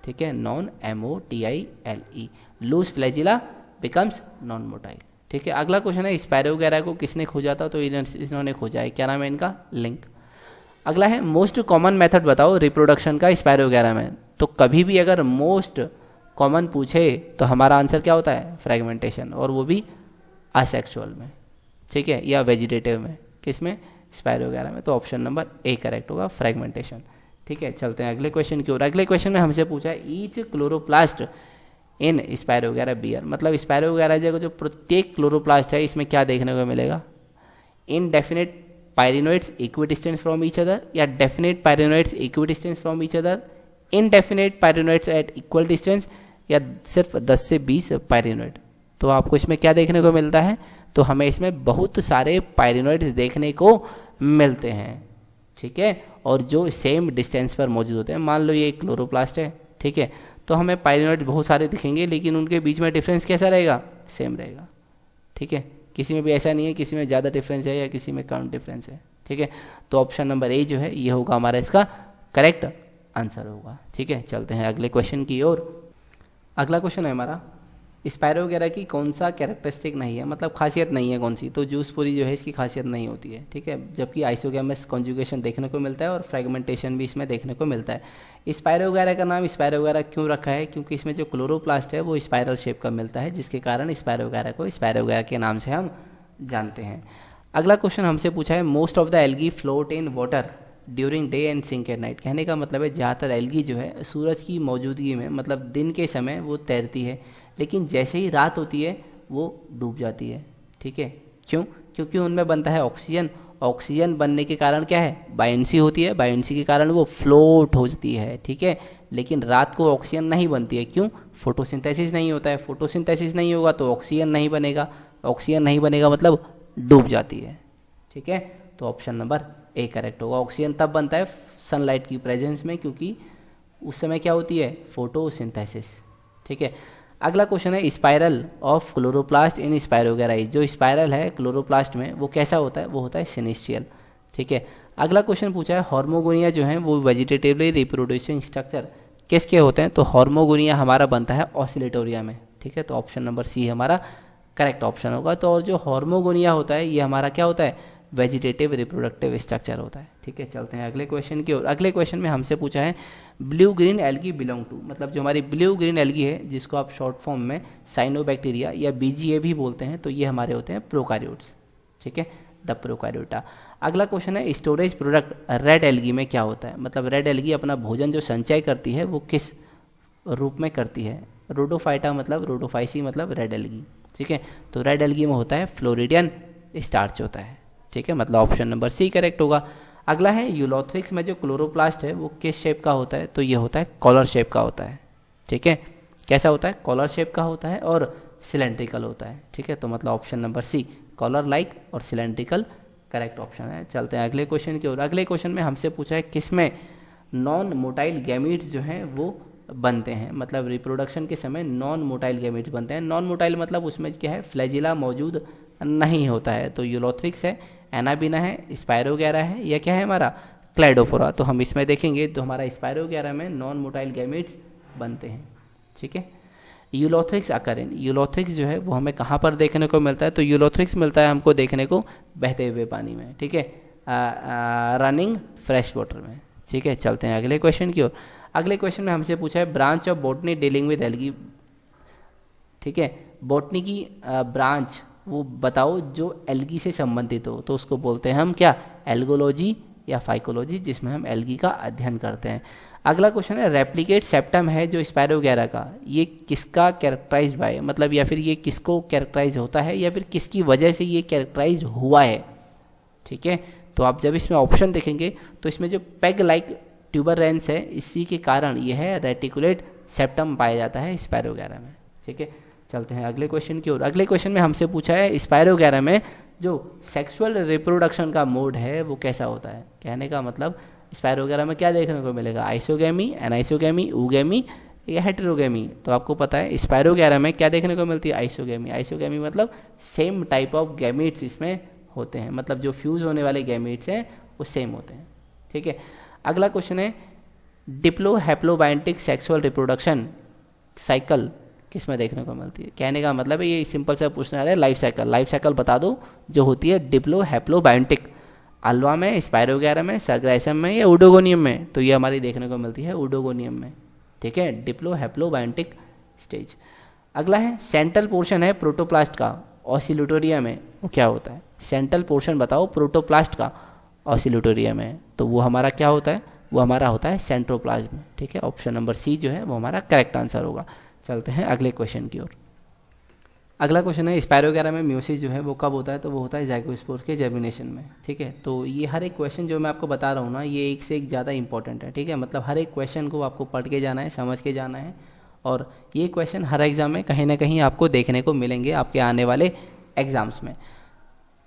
ठीक है, non MOTILE, lose flagella becomes non motile. ठीक है। अगला क्वेश्चन है स्पायरोगैरा को किसने खोजा था, तो इन्होंने खोजा है। क्या नाम है इनका, लिंक। अगला है मोस्ट कॉमन मेथड बताओ रिप्रोडक्शन का स्पायरोगैरा में। तो कभी भी अगर मोस्ट कॉमन पूछे तो हमारा आंसर क्या होता है, फ्रेगमेंटेशन, और वो भी असेक्सुअल में, ठीक है, या वेजिटेटिव में, किसमें, स्पायरोगैरा में। तो ऑप्शन नंबर ए करेक्ट होगा, फ्रेगमेंटेशन। ठीक है, चलते हैं अगले क्वेश्चन की ओर। अगले क्वेश्चन में हमसे पूछा है each chloroplast in Spirogyra bear, मतलब स्पायरोगैरा जो प्रत्येक क्लोरोप्लास्ट है इसमें क्या देखने को मिलेगा, indefinite pyrenoids equidistance from each other, या definite pyrenoids equidistance from each other, indefinite pyrenoids at equal distance, या सिर्फ 10 से 20 पायरिनोइड। तो आपको इसमें क्या देखने को मिलता है, तो हमें इसमें बहुत सारे पायरिनोइड्स देखने को मिलते हैं, ठीक है, और जो सेम डिस्टेंस पर मौजूद होते हैं। मान लो ये एक क्लोरोप्लास्ट है, ठीक है, तो हमें पायरिनोइड्स बहुत सारे दिखेंगे, लेकिन उनके बीच में डिफरेंस कैसा रहेगा, सेम रहेगा, ठीक है। किसी में भी ऐसा नहीं है किसी में ज़्यादा डिफरेंस है या किसी में कम डिफरेंस है, ठीक है। तो ऑप्शन नंबर ए जो है ये होगा हमारा इसका करेक्ट आंसर होगा। ठीक है, चलते हैं अगले क्वेश्चन की ओर। अगला क्वेश्चन है हमारा स्पायरोगैरा की कौन सा कैरेक्टरिस्टिक नहीं है, मतलब खासियत नहीं है कौन सी, तो जूस पूरी जो है इसकी खासियत नहीं होती है, ठीक है, जबकि आइसोगैमस कॉन्जुगेशन देखने को मिलता है और फ्रेगमेंटेशन भी इसमें देखने को मिलता है। स्पायरोगैरा का नाम स्पायरोगैरा क्यों रखा है, क्योंकि इसमें जो क्लोरोप्लास्ट है वो स्पायरल शेप का मिलता है, जिसके कारण स्पायरोगैरा को स्पायरोगैरा के नाम से हम जानते हैं। अगला क्वेश्चन हमसे पूछा है most of the algae float in water during day and sink at night. कहने का मतलब है ज़्यादातर एल्गी जो है सूरज की मौजूदगी में, मतलब दिन के समय वो तैरती है, लेकिन जैसे ही रात होती है वो डूब जाती है, ठीक है। क्यों, क्योंकि उनमें बनता है ऑक्सीजन, ऑक्सीजन बनने के कारण क्या है, बायोंसी होती है, बायोंसी के कारण वो फ्लोट होती है, ठीक है। लेकिन रात को ऑक्सीजन नहीं बनती है, क्यों, फोटोसिंथेसिस नहीं होता है, फोटोसिंथेसिस नहीं होगा तो ऑक्सीजन नहीं बनेगा, ऑक्सीजन नहीं बनेगा मतलब डूब जाती है, ठीक है। तो ऑप्शन नंबर ए करेक्ट होगा। ऑक्सीजन तब बनता है सनलाइट की प्रेजेंस में, क्योंकि उस समय क्या होती है, फोटोसिंथेसिस, ठीक है। अगला क्वेश्चन है spiral of chloroplast in spirogyra. जो स्पाइरल है क्लोरोप्लास्ट में वो कैसा होता है, वो होता है सिनिस्ट्रियल, ठीक है। अगला क्वेश्चन पूछा है हॉर्मोगोनिया जो है वो वेजिटेटिवली रिप्रोड्यूसिंग स्ट्रक्चर किसके होते हैं, तो हॉर्मोगोनिया हमारा बनता है ऑसिलेटोरिया में, ठीक है। तो ऑप्शन नंबर सी हमारा करेक्ट ऑप्शन होगा। तो और जो हॉर्मोगोनिया होता है ये हमारा क्या होता है, वेजिटेटिव रिप्रोडक्टिव स्ट्रक्चर होता है, ठीक है। चलते हैं अगले क्वेश्चन की ओर। अगले क्वेश्चन में हमसे पूछा है blue green algae belong to, मतलब जो हमारी ब्लू ग्रीन एल्गी है जिसको आप शॉर्ट फॉर्म में साइनोबैक्टीरिया या बीजीए भी बोलते हैं, तो ये हमारे होते हैं प्रोकार्योट्स, ठीक है, द प्रोकार्योटा। अगला क्वेश्चन है स्टोरेज प्रोडक्ट रेड एल्गी में क्या होता है, मतलब रेड एल्गी अपना भोजन जो संचय करती है वो किस रूप में करती है, रोडोफाइटा मतलब रोडोफाइसी मतलब रेड एल्गी, ठीक है। तो रेड एल्गी में होता है फ्लोरिडियन स्टार्च होता है, ठीक है, मतलब ऑप्शन नंबर सी करेक्ट होगा। अगला है यूलोथ्रिक्स में जो क्लोरोप्लास्ट है वो किस शेप का होता है, तो ये होता है कॉलर शेप का होता है, ठीक है। कैसा होता है, कॉलर शेप का होता है और सिलेंड्रिकल होता है, ठीक है। तो मतलब option number C collar like और सिलेंड्रिकल करेक्ट ऑप्शन है। चलते हैं अगले क्वेश्चन की ओर। अगले क्वेश्चन में हमसे पूछा है किसमें नॉन मोटाइल गैमीट्स जो हैं वो बनते हैं, मतलब रिप्रोडक्शन के समय नॉन मोटाइल गैमीट्स बनते हैं। नॉन मोटाइल मतलब उसमें क्या है, फ्लैजिला मौजूद नहीं होता है। तो यूलोथ्रिक्स है, एनाबिना है, स्पायरोगैरा है, या क्या है हमारा क्लाइडोफोरा। तो हम इसमें देखेंगे तो हमारा स्पायरोगैरा में नॉन मोटाइल गैमीट्स बनते हैं, ठीक है। यूलोथ्रिक्स अकरेन, यूलोथ्रिक्स जो है वो हमें कहाँ पर देखने को मिलता है, तो यूलोथ्रिक्स मिलता है हमको देखने को बहते हुए पानी में, ठीक है, रनिंग फ्रेश वाटर में, ठीक है। चलते हैं अगले क्वेश्चन की ओर। अगले क्वेश्चन में हमसे पूछा है branch of botany dealing with algae, ठीक है, बॉटनी की ब्रांच वो बताओ जो एल्गी से संबंधित हो, तो उसको बोलते हैं हम क्या, एल्गोलॉजी या फाइकोलॉजी, जिसमें हम एल्गी का अध्ययन करते हैं। अगला क्वेश्चन है रेप्लिकेट सेप्टम है जो स्पायरोगैरा का, ये किसका कैरेक्टराइज बाय, मतलब या फिर ये किसको कैरेक्टराइज होता है या फिर किसकी वजह से ये कैरेक्टराइज हुआ है, ठीक है। तो आप जब इसमें ऑप्शन देखेंगे तो इसमें जो पेग लाइक ट्यूबरेंस है इसी के कारण यह है रेटिकुलेट सेप्टम पाया जाता है स्पायरोगैरा में, ठीक है। चलते हैं अगले क्वेश्चन की ओर। अगले क्वेश्चन में हमसे पूछा है स्पायरोगैरा में जो सेक्सुअल रिप्रोडक्शन का मोड है वो कैसा होता है। कहने का मतलब स्पायरोगैरा में क्या देखने को मिलेगा, आइसोगैमी, एनाइसोगैमी, ऊगैमी या हेटेरोगैमी। तो आपको पता है स्पायरोगैरा में क्या देखने को मिलती है, आइसोगैमी। आइसोगैमी मतलब सेम टाइप ऑफ गैमीट्स इसमें होते हैं, मतलब जो फ्यूज होने वाले गैमीट्स हैं वो सेम होते हैं, ठीक है। अगला क्वेश्चन है डिप्लो हैप्लोबायोटिक सेक्सुअल रिप्रोडक्शन साइकिल किस में देखने को मिलती है? कहने का मतलब है ये सिंपल सा पूछना है, लाइफ साइकिल बता दो जो होती है डिप्लो हैप्लोबायोटिक, अल्वा में, स्पायरोगैरा में, सर्ग्राइसम में या उडोगोनियम में, तो ये हमारी देखने को मिलती है उडोगोनियम में, ठीक है, डिप्लो हैप्लोबायोटिक स्टेज। अगला है सेंट्रल पोर्शन है प्रोटोप्लास्ट का ऑसिलेटोरिया में, वो क्या होता है? सेंट्रल पोर्शन बताओ प्रोटोप्लास्ट का ऑसिलेटोरिया में, तो वो हमारा क्या होता है? वो हमारा होता है सेंट्रोप्लाज्म, ठीक है। ऑप्शन नंबर सी जो है वो हमारा करेक्ट आंसर होगा। चलते हैं अगले क्वेश्चन की ओर। अगला क्वेश्चन है स्पायरोगैरा में म्यूसिस जो है वो कब होता है? तो वो होता है ज़ाइगोस्पोर के जर्मिनेशन में, ठीक है। तो ये हर एक क्वेश्चन जो मैं आपको बता रहा हूँ ना, ये एक से एक ज़्यादा इंपॉर्टेंट है, ठीक है। मतलब हर एक क्वेश्चन को आपको पढ़ के जाना है, समझ के जाना है, और ये क्वेश्चन हर एग्ज़ाम में कहीं ना कहीं आपको देखने को मिलेंगे आपके आने वाले एग्ज़ाम्स में।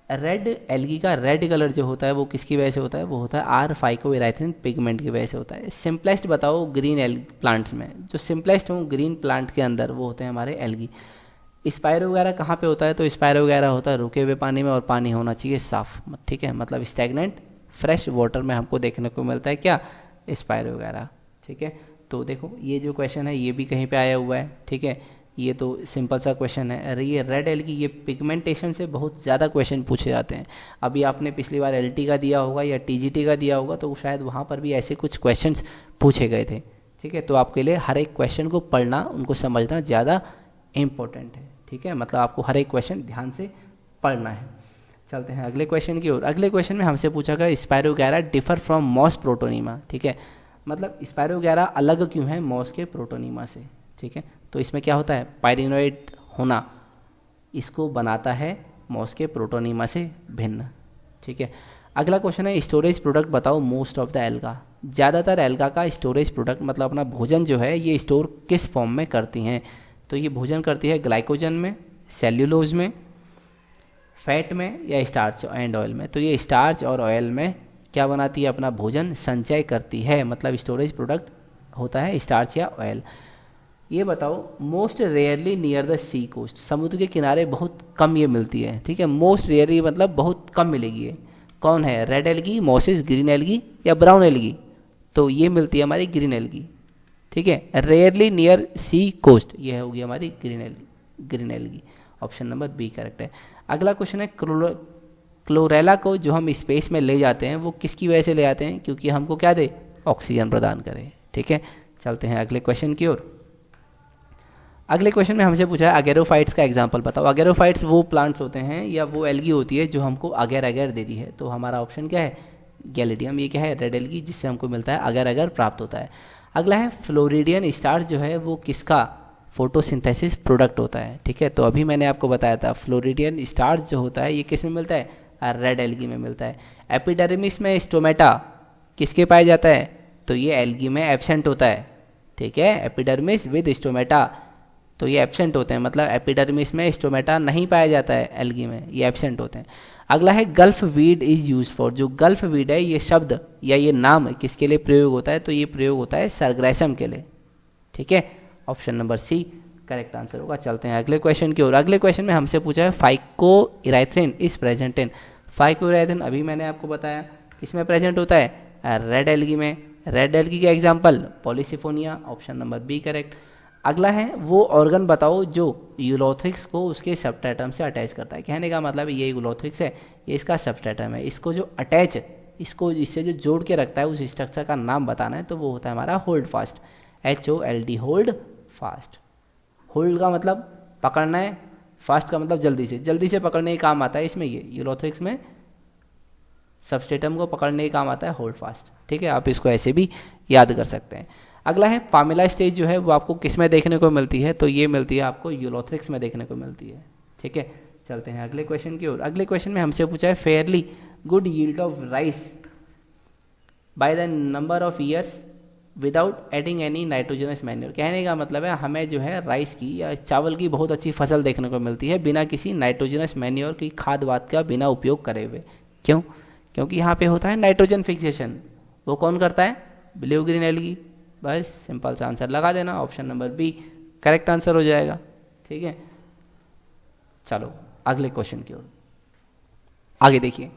रेड एल्गी का रेड कलर जो होता है वो किसकी वजह से होता है? वो होता है आर फाइकोइराइथिन पिगमेंट की वजह से होता है। सिंपलेस्ट बताओ ग्रीन एल्गी प्लांट्स में, जो सिंपलेस्ट हो ग्रीन प्लांट के अंदर वो होते हैं हमारे एल्गी। स्पायरो वगैरह कहाँ पे होता है? तो स्पायरो वगैरह होता है रुके हुए पानी में, और पानी होना चाहिए साफ, ठीक है, मतलब स्टैग्नेंट फ्रेश वाटर में हमको देखने को मिलता है क्या? स्पायरो वगैरह, ठीक है। तो देखो ये जो क्वेश्चन है ये भी कहीं पे आया हुआ है, ठीक है, ये तो सिंपल सा क्वेश्चन है। अरे ये रेड एल्गी, ये पिगमेंटेशन से बहुत ज़्यादा क्वेश्चन पूछे जाते हैं। अभी आपने पिछली बार एलटी का दिया होगा या टीजीटी का दिया होगा, तो शायद वहाँ पर भी ऐसे कुछ क्वेश्चंस पूछे गए थे, ठीक है। तो आपके लिए हर एक क्वेश्चन को पढ़ना, उनको समझना ज़्यादा इम्पोर्टेंट है, ठीक है। मतलब आपको हर एक क्वेश्चन ध्यान से पढ़ना है। चलते हैं अगले क्वेश्चन की ओर। अगले क्वेश्चन में हमसे पूछा गया Spirogyra differ from moss protonema, ठीक है। मतलब स्पायरोगैरा अलग क्यों है मॉस के प्रोटोनीमा से, ठीक है। तो इसमें क्या होता है? पायरिनोइड होना इसको बनाता है मॉस के प्रोटोनीमा से भिन्न, ठीक है। अगला क्वेश्चन है स्टोरेज प्रोडक्ट बताओ मोस्ट ऑफ द एल्गा। ज़्यादातर एल्गा का स्टोरेज प्रोडक्ट मतलब अपना भोजन जो है ये स्टोर किस फॉर्म में करती हैं? तो ये भोजन करती है ग्लाइकोजन में, सेल्यूलोज में, फैट में या स्टार्च एंड ऑयल में। तो ये स्टार्च और ऑयल में क्या बनाती है? अपना भोजन संचय करती है, मतलब स्टोरेज प्रोडक्ट होता है स्टार्च या ऑयल। ये बताओ most rarely near the sea coast, समुद्र के किनारे बहुत कम ये मिलती है, ठीक है। मोस्ट रेयरली मतलब बहुत कम मिलेगी ये। कौन है? रेड एल्गी, मोसिस, ग्रीन एल्गी या ब्राउन एल्गी? तो ये मिलती है हमारी ग्रीन एल्गी, ठीक है। रेयरली नियर सी कोस्ट, ये होगी हमारी green algae. Option number B correct है। अगला क्वेश्चन है क्लोरेला को जो हम स्पेस में ले जाते हैं वो किसकी वजह से ले जाते हैं? क्योंकि हमको क्या दे? ऑक्सीजन प्रदान करे, ठीक है। चलते हैं अगले क्वेश्चन की ओर। अगले क्वेश्चन में हमसे पूछा है अगेरोफाइट्स का एग्जांपल बताओ। अगेरोफाइट्स वो प्लांट्स होते हैं या वो एल्गी होती है जो हमको अगर अगर देती है। तो हमारा ऑप्शन क्या है? गैलिडियम। ये क्या है? रेड एल्गी, जिससे हमको मिलता है अगर अगर प्राप्त होता है। अगला है फ्लोरिडियन स्टार्च जो है वो किसका फोटोसिंथेसिस प्रोडक्ट होता है, ठीक है। तो अभी मैंने आपको बताया था फ्लोरिडियन स्टार्च जो होता है ये किस में मिलता है? रेड एल्गी में मिलता है। एपिडर्मिस में स्टोमेटा किसके पाया जाता है? तो ये एल्गी में एब्सेंट होता है, ठीक है। एपिडर्मिस विद स्टोमेटा, तो ये एब्सेंट होते हैं, मतलब एपिडर्मिस में स्टोमेटा नहीं पाया जाता है एल्गी में, ये एब्सेंट होते हैं। अगला है gulf weed is use for. जो गल्फ वीड है ये शब्द या ये नाम किसके लिए प्रयोग होता है? तो ये प्रयोग होता है सर्ग्राइसम के लिए, ठीक है। Option number C correct answer होगा। चलते हैं अगले क्वेश्चन की ओर। अगले क्वेश्चन में हमसे पूछा है फाइकोइराइथ्रिन इज प्रेजेंट इन। फाइकोइराइथ्रिन अभी मैंने आपको बताया किसमें प्रेजेंट होता है? रेड एल्गी में। रेड एल्गी का example Polysiphonia. Option number B correct. अगला है वो ऑर्गन बताओ जो यूलोथ्रिक्स को उसके सबस्ट्रेटम से अटैच करता है। कहने का मतलब ये यूलोथ्रिक्स है, ये इसका सबस्ट्रेटम है, इसको जो अटैच, इसको इससे जो जोड़ के रखता है उस स्ट्रक्चर का नाम बताना है, तो वो होता है हमारा hold fast, HOLD, hold fast. Hold का मतलब पकड़ना है, फास्ट का मतलब जल्दी से पकड़ने का काम आता है इसमें। ये यूलोथ्रिक्स में सबस्ट्रेटम को पकड़ने का काम आता है होल्ड फास्ट, ठीक है। आप इसको ऐसे भी याद कर सकते हैं। अगला है पामेला स्टेज जो है वो आपको किस में देखने को मिलती है? तो ये मिलती है आपको यूलोथ्रिक्स में देखने को मिलती है, ठीक है। चलते हैं अगले क्वेश्चन की ओर। अगले क्वेश्चन में हमसे पूछा है fairly good yield of rice by the number of years without adding any nitrogenous manure. कहने का मतलब है हमें जो है राइस की या चावल की बहुत अच्छी फसल देखने को मिलती है बिना किसी नाइट्रोजनस मैन्योर की खाद वाद का बिना उपयोग करे हुए। क्यों? क्योंकि यहाँ पे होता है नाइट्रोजन फिक्सेशन। वो कौन करता है? Blue green algae. बस सिंपल सा आंसर लगा देना, option number B correct answer हो जाएगा, ठीक है। चलो अगले क्वेश्चन की ओर आगे देखिए।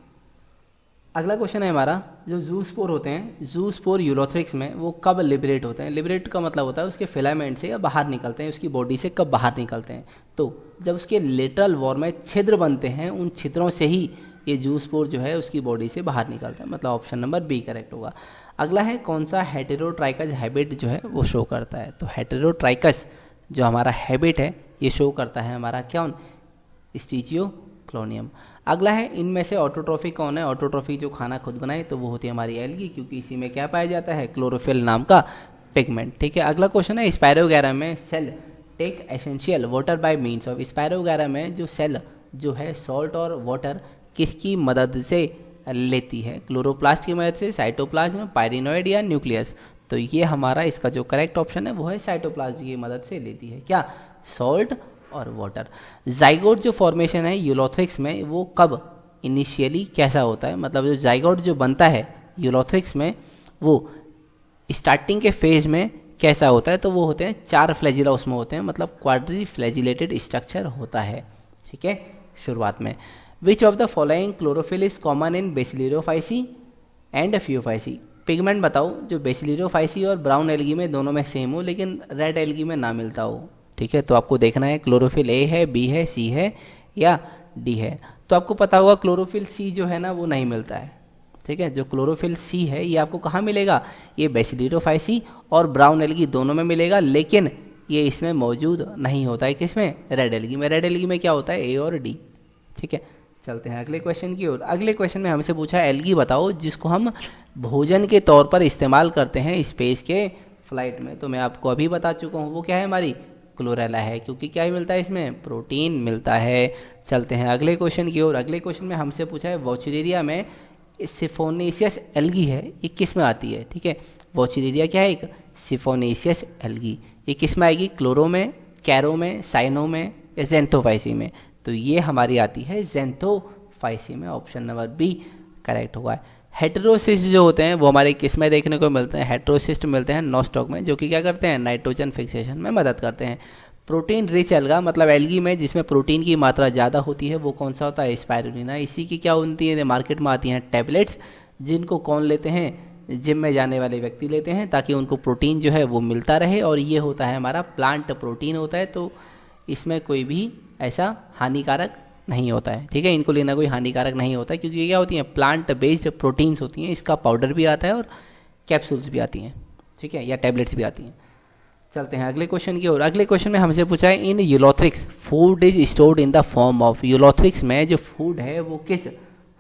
अगला क्वेश्चन है हमारा, जो जूस्पोर होते हैं, जूस्पोर यूलोथ्रिक्स में वो कब लिबरेट होते हैं? लिबरेट का मतलब होता है उसके फिलामेंट से या बाहर निकलते हैं, उसकी बॉडी से कब बाहर निकलते हैं? तो जब उसके लेटरल वॉल में छिद्र बनते हैं, उन छिद्रों से ही ये जूस्पोर जो है उसकी बॉडी से बाहर निकलता है, मतलब ऑप्शन नंबर बी करेक्ट होगा। अगला है, कौन सा हेटेरोट्राइकस हैबिट जो है वो शो करता है? तो हेटेरोट्राइकस जो हमारा हैबिट है ये शो करता है हमारा क्या? स्टिचियोक्लोनियम। अगला है, इनमें से ऑटोट्रॉफिक कौन है? ऑटोट्रॉफिक जो खाना खुद बनाए तो वो होती है हमारी एल्गी, क्योंकि इसी में क्या पाया जाता है? क्लोरोफिल नाम का पिगमेंट। ठीक है, अगला क्वेश्चन है, स्पायरोगैरा में cell take essential water by means of. Spirogyra में जो सेल जो है सॉल्ट और वाटर किसकी मदद से लेती है? क्लोरोप्लास्ट की मदद से, साइटोप्लाज्म, पायरिनोइड या न्यूक्लियस? तो ये हमारा इसका जो करेक्ट ऑप्शन है वो है साइटोप्लाज्म की मदद से लेती है क्या? सॉल्ट और वाटर। जाइगोट जो फॉर्मेशन है यूलोथ्रिक्स में वो कब इनिशियली कैसा होता है? मतलब जो जाइगोट जो बनता है यूलोथ्रिक्स में वो स्टार्टिंग के फेज में कैसा होता है? तो वो होते हैं 4 फ्लैजिला उसमें होते हैं, मतलब क्वाड्री फ्लैजिलेटेड स्ट्रक्चर होता है। ठीक है, शुरुआत में। Which of the following chlorophyll is common in Bacillariophyceae and Phaeophyceae? Pigment बताओ जो बेसिलिडोफाइसी और ब्राउन एल्गी में दोनों में सेम हो लेकिन रेड एल्गी में ना मिलता हो। ठीक है, तो आपको देखना है क्लोरोफिल ए है, बी है, सी है या डी है। तो आपको पता होगा क्लोरोफिल सी जो है ना वो नहीं मिलता है। ठीक है, जो क्लोरोफिल सी है ये आपको कहाँ मिलेगा? ये बेसिलिडोफाइसी और ब्राउन एल्गी दोनों में मिलेगा, लेकिन ये इसमें मौजूद नहीं होता है। किसमें? रेड एल्गी में। रेड एल्गी में क्या होता है? ए और डी। ठीक है, चलते हैं अगले क्वेश्चन की ओर। अगले क्वेश्चन में हमसे पूछा है, एल्गी बताओ जिसको हम भोजन के तौर पर इस्तेमाल करते हैं स्पेस के फ्लाइट में। तो मैं आपको अभी बता चुका हूँ वो क्या है? हमारी क्लोरेला है, क्योंकि क्या ही मिलता है इसमें? प्रोटीन मिलता है। चलते हैं अगले क्वेश्चन की ओर। अगले क्वेश्चन में हमसे पूछा है, वॉचरेरिया में सिफोनेसियस एल्गी है, ये किस में आती है? ठीक है, वॉचरेरिया क्या है? एक सिफोनेसियस एल्गी। ये किस में आएगी? क्लोरो में, कैरो में, साइनो में या जेंथोफाइसी में? तो ये हमारी आती है जेंथोफाइसी में। ऑप्शन नंबर बी करेक्ट हुआ है। हेटेरोसिस्ट जो होते हैं वो हमारे किस में देखने को मिलते हैं? हेटेरोसिस्ट मिलते हैं नॉस्टॉक में, जो कि क्या करते हैं? नाइट्रोजन फिक्सेशन में मदद करते हैं। प्रोटीन रिच एल्गा, मतलब एल्गी में जिसमें प्रोटीन की मात्रा ज़्यादा होती है, वो कौन सा होता है? स्पायरुलिना। इसी की क्या होती है? मार्केट में आती हैं टैबलेट्स, जिनको कौन लेते हैं? जिम में जाने वाले व्यक्ति लेते हैं, ताकि उनको प्रोटीन जो है वो मिलता रहे। और ये होता है हमारा प्लांट प्रोटीन होता है, तो इसमें कोई भी ऐसा हानिकारक नहीं होता है। ठीक है, इनको लेना कोई हानिकारक नहीं होता है, क्योंकि ये क्या होती हैं? प्लांट बेस्ड प्रोटीन्स होती हैं। इसका पाउडर भी आता है और कैप्सूल्स भी आती हैं। ठीक है, या टैबलेट्स भी आती हैं। चलते हैं अगले क्वेश्चन की ओर। अगले क्वेश्चन में हमसे पूछा है, in Ulothrix food is stored in the form of. Ulothrix में जो फूड है वो किस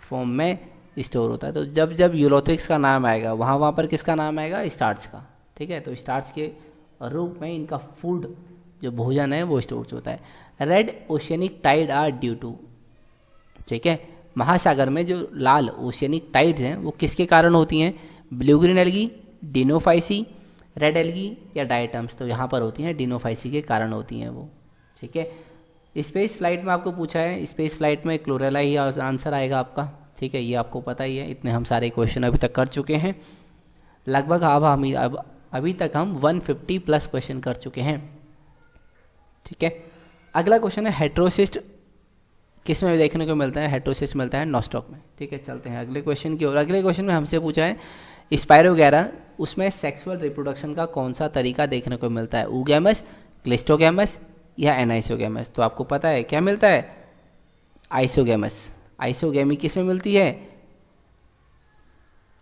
फॉर्म में स्टोर होता है? तो जब जब यूलोथ्रिक्स का नाम आएगा वहाँ पर किसका नाम आएगा? स्टार्च का। ठीक है, तो स्टार्च के रूप में इनका फूड जो भोजन है वो स्टोर होता है। Red oceanic tide are due to. ठीक है, महासागर में जो लाल ओशियनिक टाइड्स हैं वो किसके कारण होती हैं? Blue green algae, Dinophyceae, red algae या डायटम्स? तो यहाँ पर होती हैं डिनोफाइसी के कारण होती हैं वो। ठीक है, स्पेस फ्लाइट में आपको पूछा है, स्पेस फ्लाइट में क्लोरेला ही आंसर आएगा आपका। ठीक है, ये आपको पता ही है। इतने हम सारे क्वेश्चन अभी तक कर चुके हैं लगभग। अब अभी तक हम 150 प्लस क्वेश्चन कर चुके हैं। ठीक है, अगला क्वेश्चन है, हेटेरोसिस्ट किस में देखने को मिलता है? हेटेरोसिस्ट मिलता है नॉस्टॉक में। ठीक है, चलते हैं अगले क्वेश्चन की ओर। अगले क्वेश्चन में हमसे पूछा है, स्पायरोगैरा उसमें सेक्सुअल रिप्रोडक्शन का कौन सा तरीका देखने को मिलता है? ऊगैमस, क्लिस्टोगैमस या एनाइसोगैमस? तो आपको पता है क्या मिलता है? आइसोगैमस। आइसोगैमी किस में मिलती है?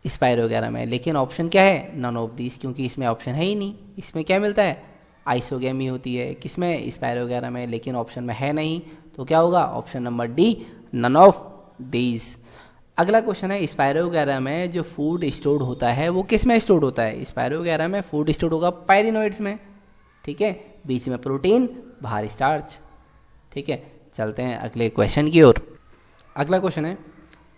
स्पायरोगैरा में। लेकिन ऑप्शन क्या है? नन ऑफ दिस, क्योंकि इसमें ऑप्शन है ही नहीं। इसमें क्या मिलता है? आइसोगैमी होती है। किसमें? स्पायरोगैरा में। लेकिन ऑप्शन में है नहीं, तो क्या होगा? Option number D, none of these. अगला क्वेश्चन है, स्पायरोगैरा में जो फूड स्टोर्ड होता है वो किस में स्टोर्ड होता है? स्पायरोगैरा में फूड स्टोर्ड होगा पायरिनोइड्स में। ठीक है, बीच में प्रोटीन, बाहर स्टार्च। ठीक है, चलते हैं अगले क्वेश्चन की ओर। अगला क्वेश्चन है,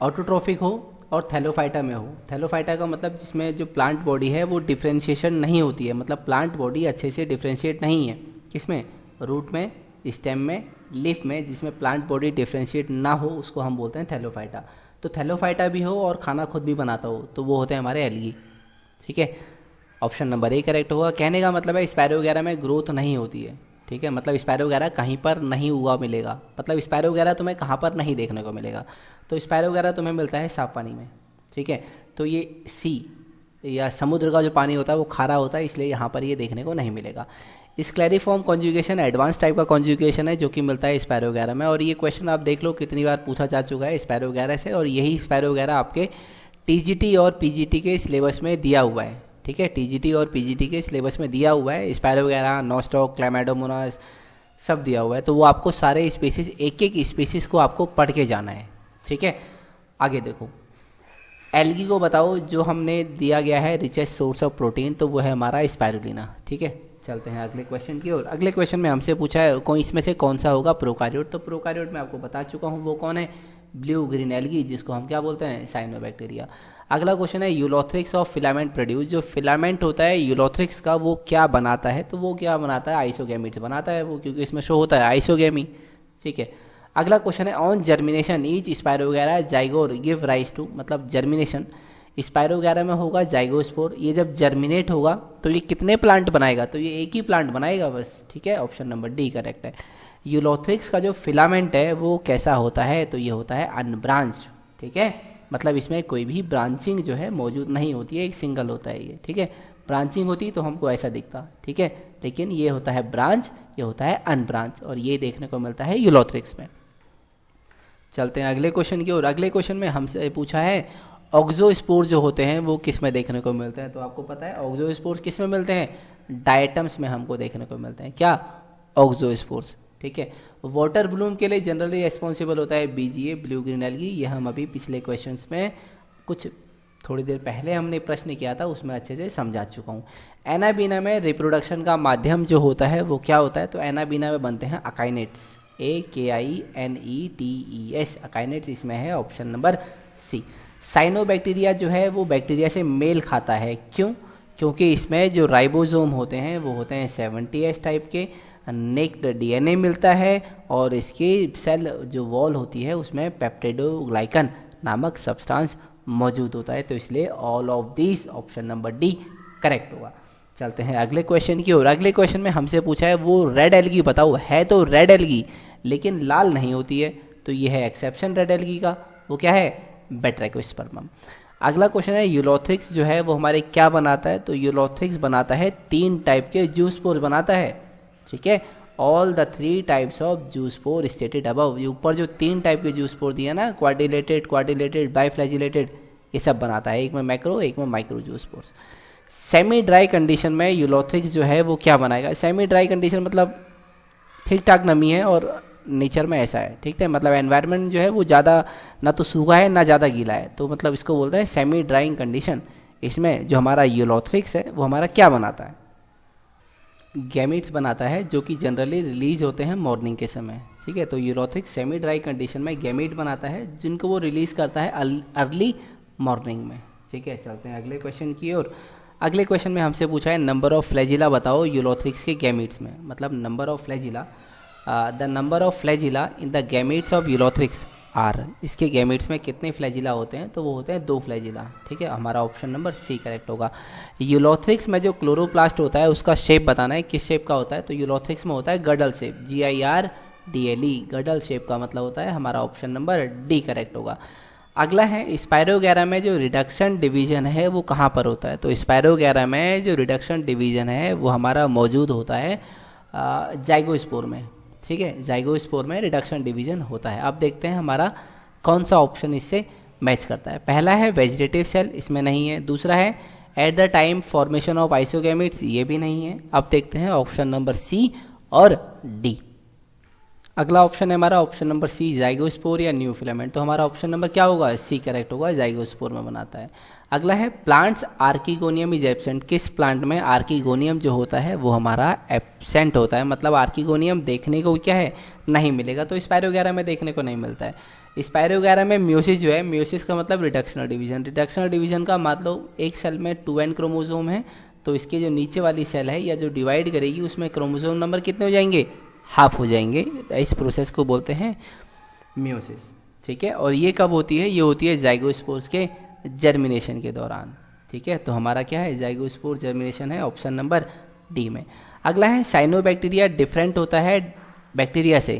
ऑटोट्रॉफिक हो और थैलोफाइटा में हो। थैलोफाइटा का मतलब जिसमें जो प्लांट बॉडी है वो डिफ्रेंशिएशन नहीं होती है, मतलब प्लांट बॉडी अच्छे से डिफ्रेंशिएट नहीं है। किसमें? रूट में, स्टेम में, लीफ में। जिसमें प्लांट बॉडी डिफ्रेंशिएट ना हो उसको हम बोलते हैं थैलोफाइटा। तो थैलोफाइटा भी हो और खाना खुद भी बनाता हो तो वो होते हैं हमारे एल्गी। ठीक है, ऑप्शन नंबर ए करेक्ट होगा। कहने का मतलब है स्पायरोगैरा में ग्रोथ नहीं होती है। ठीक है, मतलब स्पायरोगैरा कहीं पर नहीं उगा मिलेगा, मतलब स्पायरोगैरा तुम्हें कहाँ पर नहीं देखने को मिलेगा। तो स्पायरोगैरा तुम्हें मिलता है साफ पानी में। ठीक है। तो ये सी या समुद्र का जो पानी होता है वो खारा होता है, इसलिए यहाँ पर ये देखने को नहीं मिलेगा। स्क्लेरिफॉर्म कॉन्जुगेशन एडवांस टाइप का कॉन्जुगेशन है जो कि मिलता है स्पैरो वगैरह में, और ये क्वेश्चन आप देख लो कितनी बार पूछा जा चुका है स्पैरो वगैरह से, और यही स्पैरो वगैरह आपके टीजीटी और पीजीटी के सिलेबस में दिया हुआ है। ठीक है, टीजीटी और पीजीटी के सिलेबस में दिया हुआ है स्पैरो वगैरह, नॉस्टॉक, क्लैमाइडोमोनास सब दिया हुआ है। तो वो आपको सारे स्पीसीज, एक एक स्पीसीज को आपको पढ़ के जाना है। ठीक है, आगे देखो, एल्गी को बताओ जो हमने दिया गया है रिचेस्ट सोर्स ऑफ प्रोटीन, तो वो है हमारा स्पाइरुलिना। ठीक है, चलते हैं अगले क्वेश्चन की ओर। अगले क्वेश्चन में हमसे पूछा है कोई इसमें से कौन सा होगा प्रोकार्योट। तो प्रोकार्योट में आपको बता चुका हूँ वो कौन है, ब्लू ग्रीन एल्गी, जिसको हम क्या बोलते हैं, साइनोबैक्टीरिया। अगला क्वेश्चन है यूलोथ्रिक्स ऑफ फिलामेंट प्रोड्यूस। जो फिलामेंट होता है यूलोथ्रिक्स का वो क्या बनाता है, तो वो क्या बनाता है, आइसोगैमीट्स बनाता है वो, क्योंकि इसमें शो होता है आइसोगैमी। ठीक है, अगला क्वेश्चन है ऑन जर्मिनेशन ईच स्पाइरो वगैरह जाइगोर गिव राइज टू, मतलब जर्मिनेशन स्पाइरो वगैरह में होगा जाइगोस्पोर। ये जब जर्मिनेट होगा तो ये कितने प्लांट बनाएगा, तो ये एक ही प्लांट बनाएगा बस। ठीक है, ऑप्शन नंबर डी करेक्ट है। यूलोथ्रिक्स का जो फिलामेंट है वो कैसा होता है, तो ये होता है अनब्रांच। ठीक है, मतलब इसमें कोई भी ब्रांचिंग जो है मौजूद नहीं होती है, एक सिंगल होता है ये। ठीक है, ब्रांचिंग होती तो हमको ऐसा दिखता। ठीक है, लेकिन ये होता है ब्रांच, ये होता है अनब्रांच, और ये देखने को मिलता है यूलोथ्रिक्स में। चलते हैं अगले क्वेश्चन की ओर। अगले क्वेश्चन में हमसे पूछा है ऑक्सोस्पोर जो होते हैं वो किस में देखने को मिलते हैं। तो आपको पता है ऑक्सोस्पोर्स किस में मिलते हैं, डायटम्स में हमको देखने को मिलते हैं। क्या, ऑक्सोस्पोर्स। ठीक है, वाटर ब्लूम के लिए जनरली रिस्पॉन्सिबल होता है बीजीए, ब्लू ग्रीन एल्गी। ये हम अभी पिछले क्वेश्चंस में कुछ थोड़ी देर पहले हमने प्रश्न किया था, उसमें अच्छे से समझा चुका हूँ। एनाबीना में रिप्रोडक्शन का माध्यम जो होता है वो क्या होता है, तो एनाबीना में बनते हैं अकाइनेट्स, AKINETES, अकाइनेट्स इसमें है ऑप्शन नंबर सी। साइनोबैक्टीरिया जो है वो बैक्टीरिया से मेल खाता है, क्यों, क्योंकि इसमें जो राइबोसोम होते हैं वो होते हैं 70S टाइप के, नेक्ड DNA मिलता है, और इसकी सेल जो वॉल होती है उसमें पेप्टिडोग्लाइकन नामक सब्सटेंस मौजूद होता है। तो इसलिए all of this option number D correct होगा। चलते हैं अगले क्वेश्चन की ओर। अगले क्वेश्चन में हमसे पूछा है वो रेड एल्गी बताओ, है तो रेड एल्गी लेकिन लाल नहीं होती है, तो ये है एक्सेप्शन रेड एल्गी का, वो क्या है, बेट्रैकोस्पर्मम। अगला क्वेश्चन है यूलोथ्रिक्स जो है वो हमारे क्या बनाता है, तो यूलोथ्रिक्स बनाता है 3 टाइप के जूस्पोर बनाता है। ठीक है, all the 3 types of zoospore stated above. ये ऊपर जो 3 टाइप के जूस्पोर दिया ना, क्वाड्रिलेटेड, बाइफ्लैजिलेटेड, ये सब बनाता है, एक में मैक्रो एक में micro zoospores. Semi dry condition में यूलोथ्रिक्स जो है वो क्या बनाएगा। सेमी ड्राई कंडीशन मतलब ठीक ठाक नमी है और नेचर में ऐसा है। ठीक है, मतलब एनवायरनमेंट जो है वो ज़्यादा ना तो सूखा है ना ज़्यादा गीला है, तो मतलब इसको बोलते हैं सेमी ड्राइंग कंडीशन। इसमें जो हमारा यूलोथ्रिक्स है वो हमारा क्या बनाता है, गैमीट्स बनाता है, जो कि जनरली रिलीज होते हैं मॉर्निंग के समय। ठीक है, तो यूलोथ्रिक्स सेमी ड्राई कंडीशन में गैमीट बनाता है जिनको वो रिलीज करता है अर्ली मॉर्निंग में। ठीक है, चलते हैं अगले क्वेश्चन की ओर। अगले क्वेश्चन में हमसे पूछा है नंबर ऑफ फ्लैजिला बताओ यूलोथ्रिक्स के गैमीट्स में, मतलब number of flagella, the number of flagella in the gametes of Ulothrix are. इसके गैमीट्स में कितने फ्लैजिला होते हैं, तो वो होते हैं 2 फ्लैजिला। ठीक है, हमारा ऑप्शन नंबर सी करेक्ट होगा। यूलोथ्रिक्स में जो क्लोरोप्लास्ट होता है उसका शेप बताना है, किस शेप का होता है, तो यूलोथ्रिक्स में होता है गडल शेप, GIRDLE, गडल शेप का मतलब होता है, हमारा ऑप्शन नंबर डी करेक्ट होगा। अगला है स्पाइरो वगैरह में जो रिडक्शन डिवीजन है वो कहाँ पर होता है, तो स्पाइरो वगैरह में जो रिडक्शन डिवीजन है वो हमारा मौजूद होता है जाइगोस्पोर में। ठीक है, जाइगोस्पोर में रिडक्शन डिवीजन होता है। अब देखते हैं हमारा कौन सा ऑप्शन इससे मैच करता है। पहला है वेजिटेटिव सेल, इसमें नहीं है। दूसरा है at the time formation of isogametes, ये भी नहीं है। अब देखते हैं ऑप्शन नंबर सी और डी। अगला ऑप्शन है हमारा ऑप्शन नंबर सी, जाइगोस्पोर या न्यू फिलामेंट, तो हमारा ऑप्शन नंबर क्या होगा, सी करेक्ट होगा, जाइगोस्पोर में बनाता है। अगला है प्लांट्स आर्किगोनियम इज एब्सेंट, किस प्लांट में आर्किगोनियम जो होता है वो हमारा एब्सेंट होता है, मतलब आर्किगोनियम देखने को क्या है, नहीं मिलेगा, तो स्पाइरो वगैरह में देखने को नहीं मिलता है। स्पाइरो वगैरह में म्यूसिस जो है, म्यूसिस का मतलब रिडक्शनल डिवीजन, रिडक्शनल डिवीजन का मतलब एक सेल में 2n क्रोमोसोम है, तो इसके जो नीचे वाली सेल है या जो डिवाइड करेगी उसमें क्रोमोसोम नंबर कितने हो जाएंगे, हाफ हो जाएंगे। इस प्रोसेस को बोलते हैं म्यूसिस। ठीक है, और ये कब होती है, ये होती है जाइगोस्पोर्स के जर्मिनेशन के दौरान। ठीक है, तो हमारा क्या है, जाइगोस्पोर जर्मिनेशन है ऑप्शन नंबर डी में। अगला है साइनोबैक्टीरिया डिफरेंट होता है बैक्टीरिया से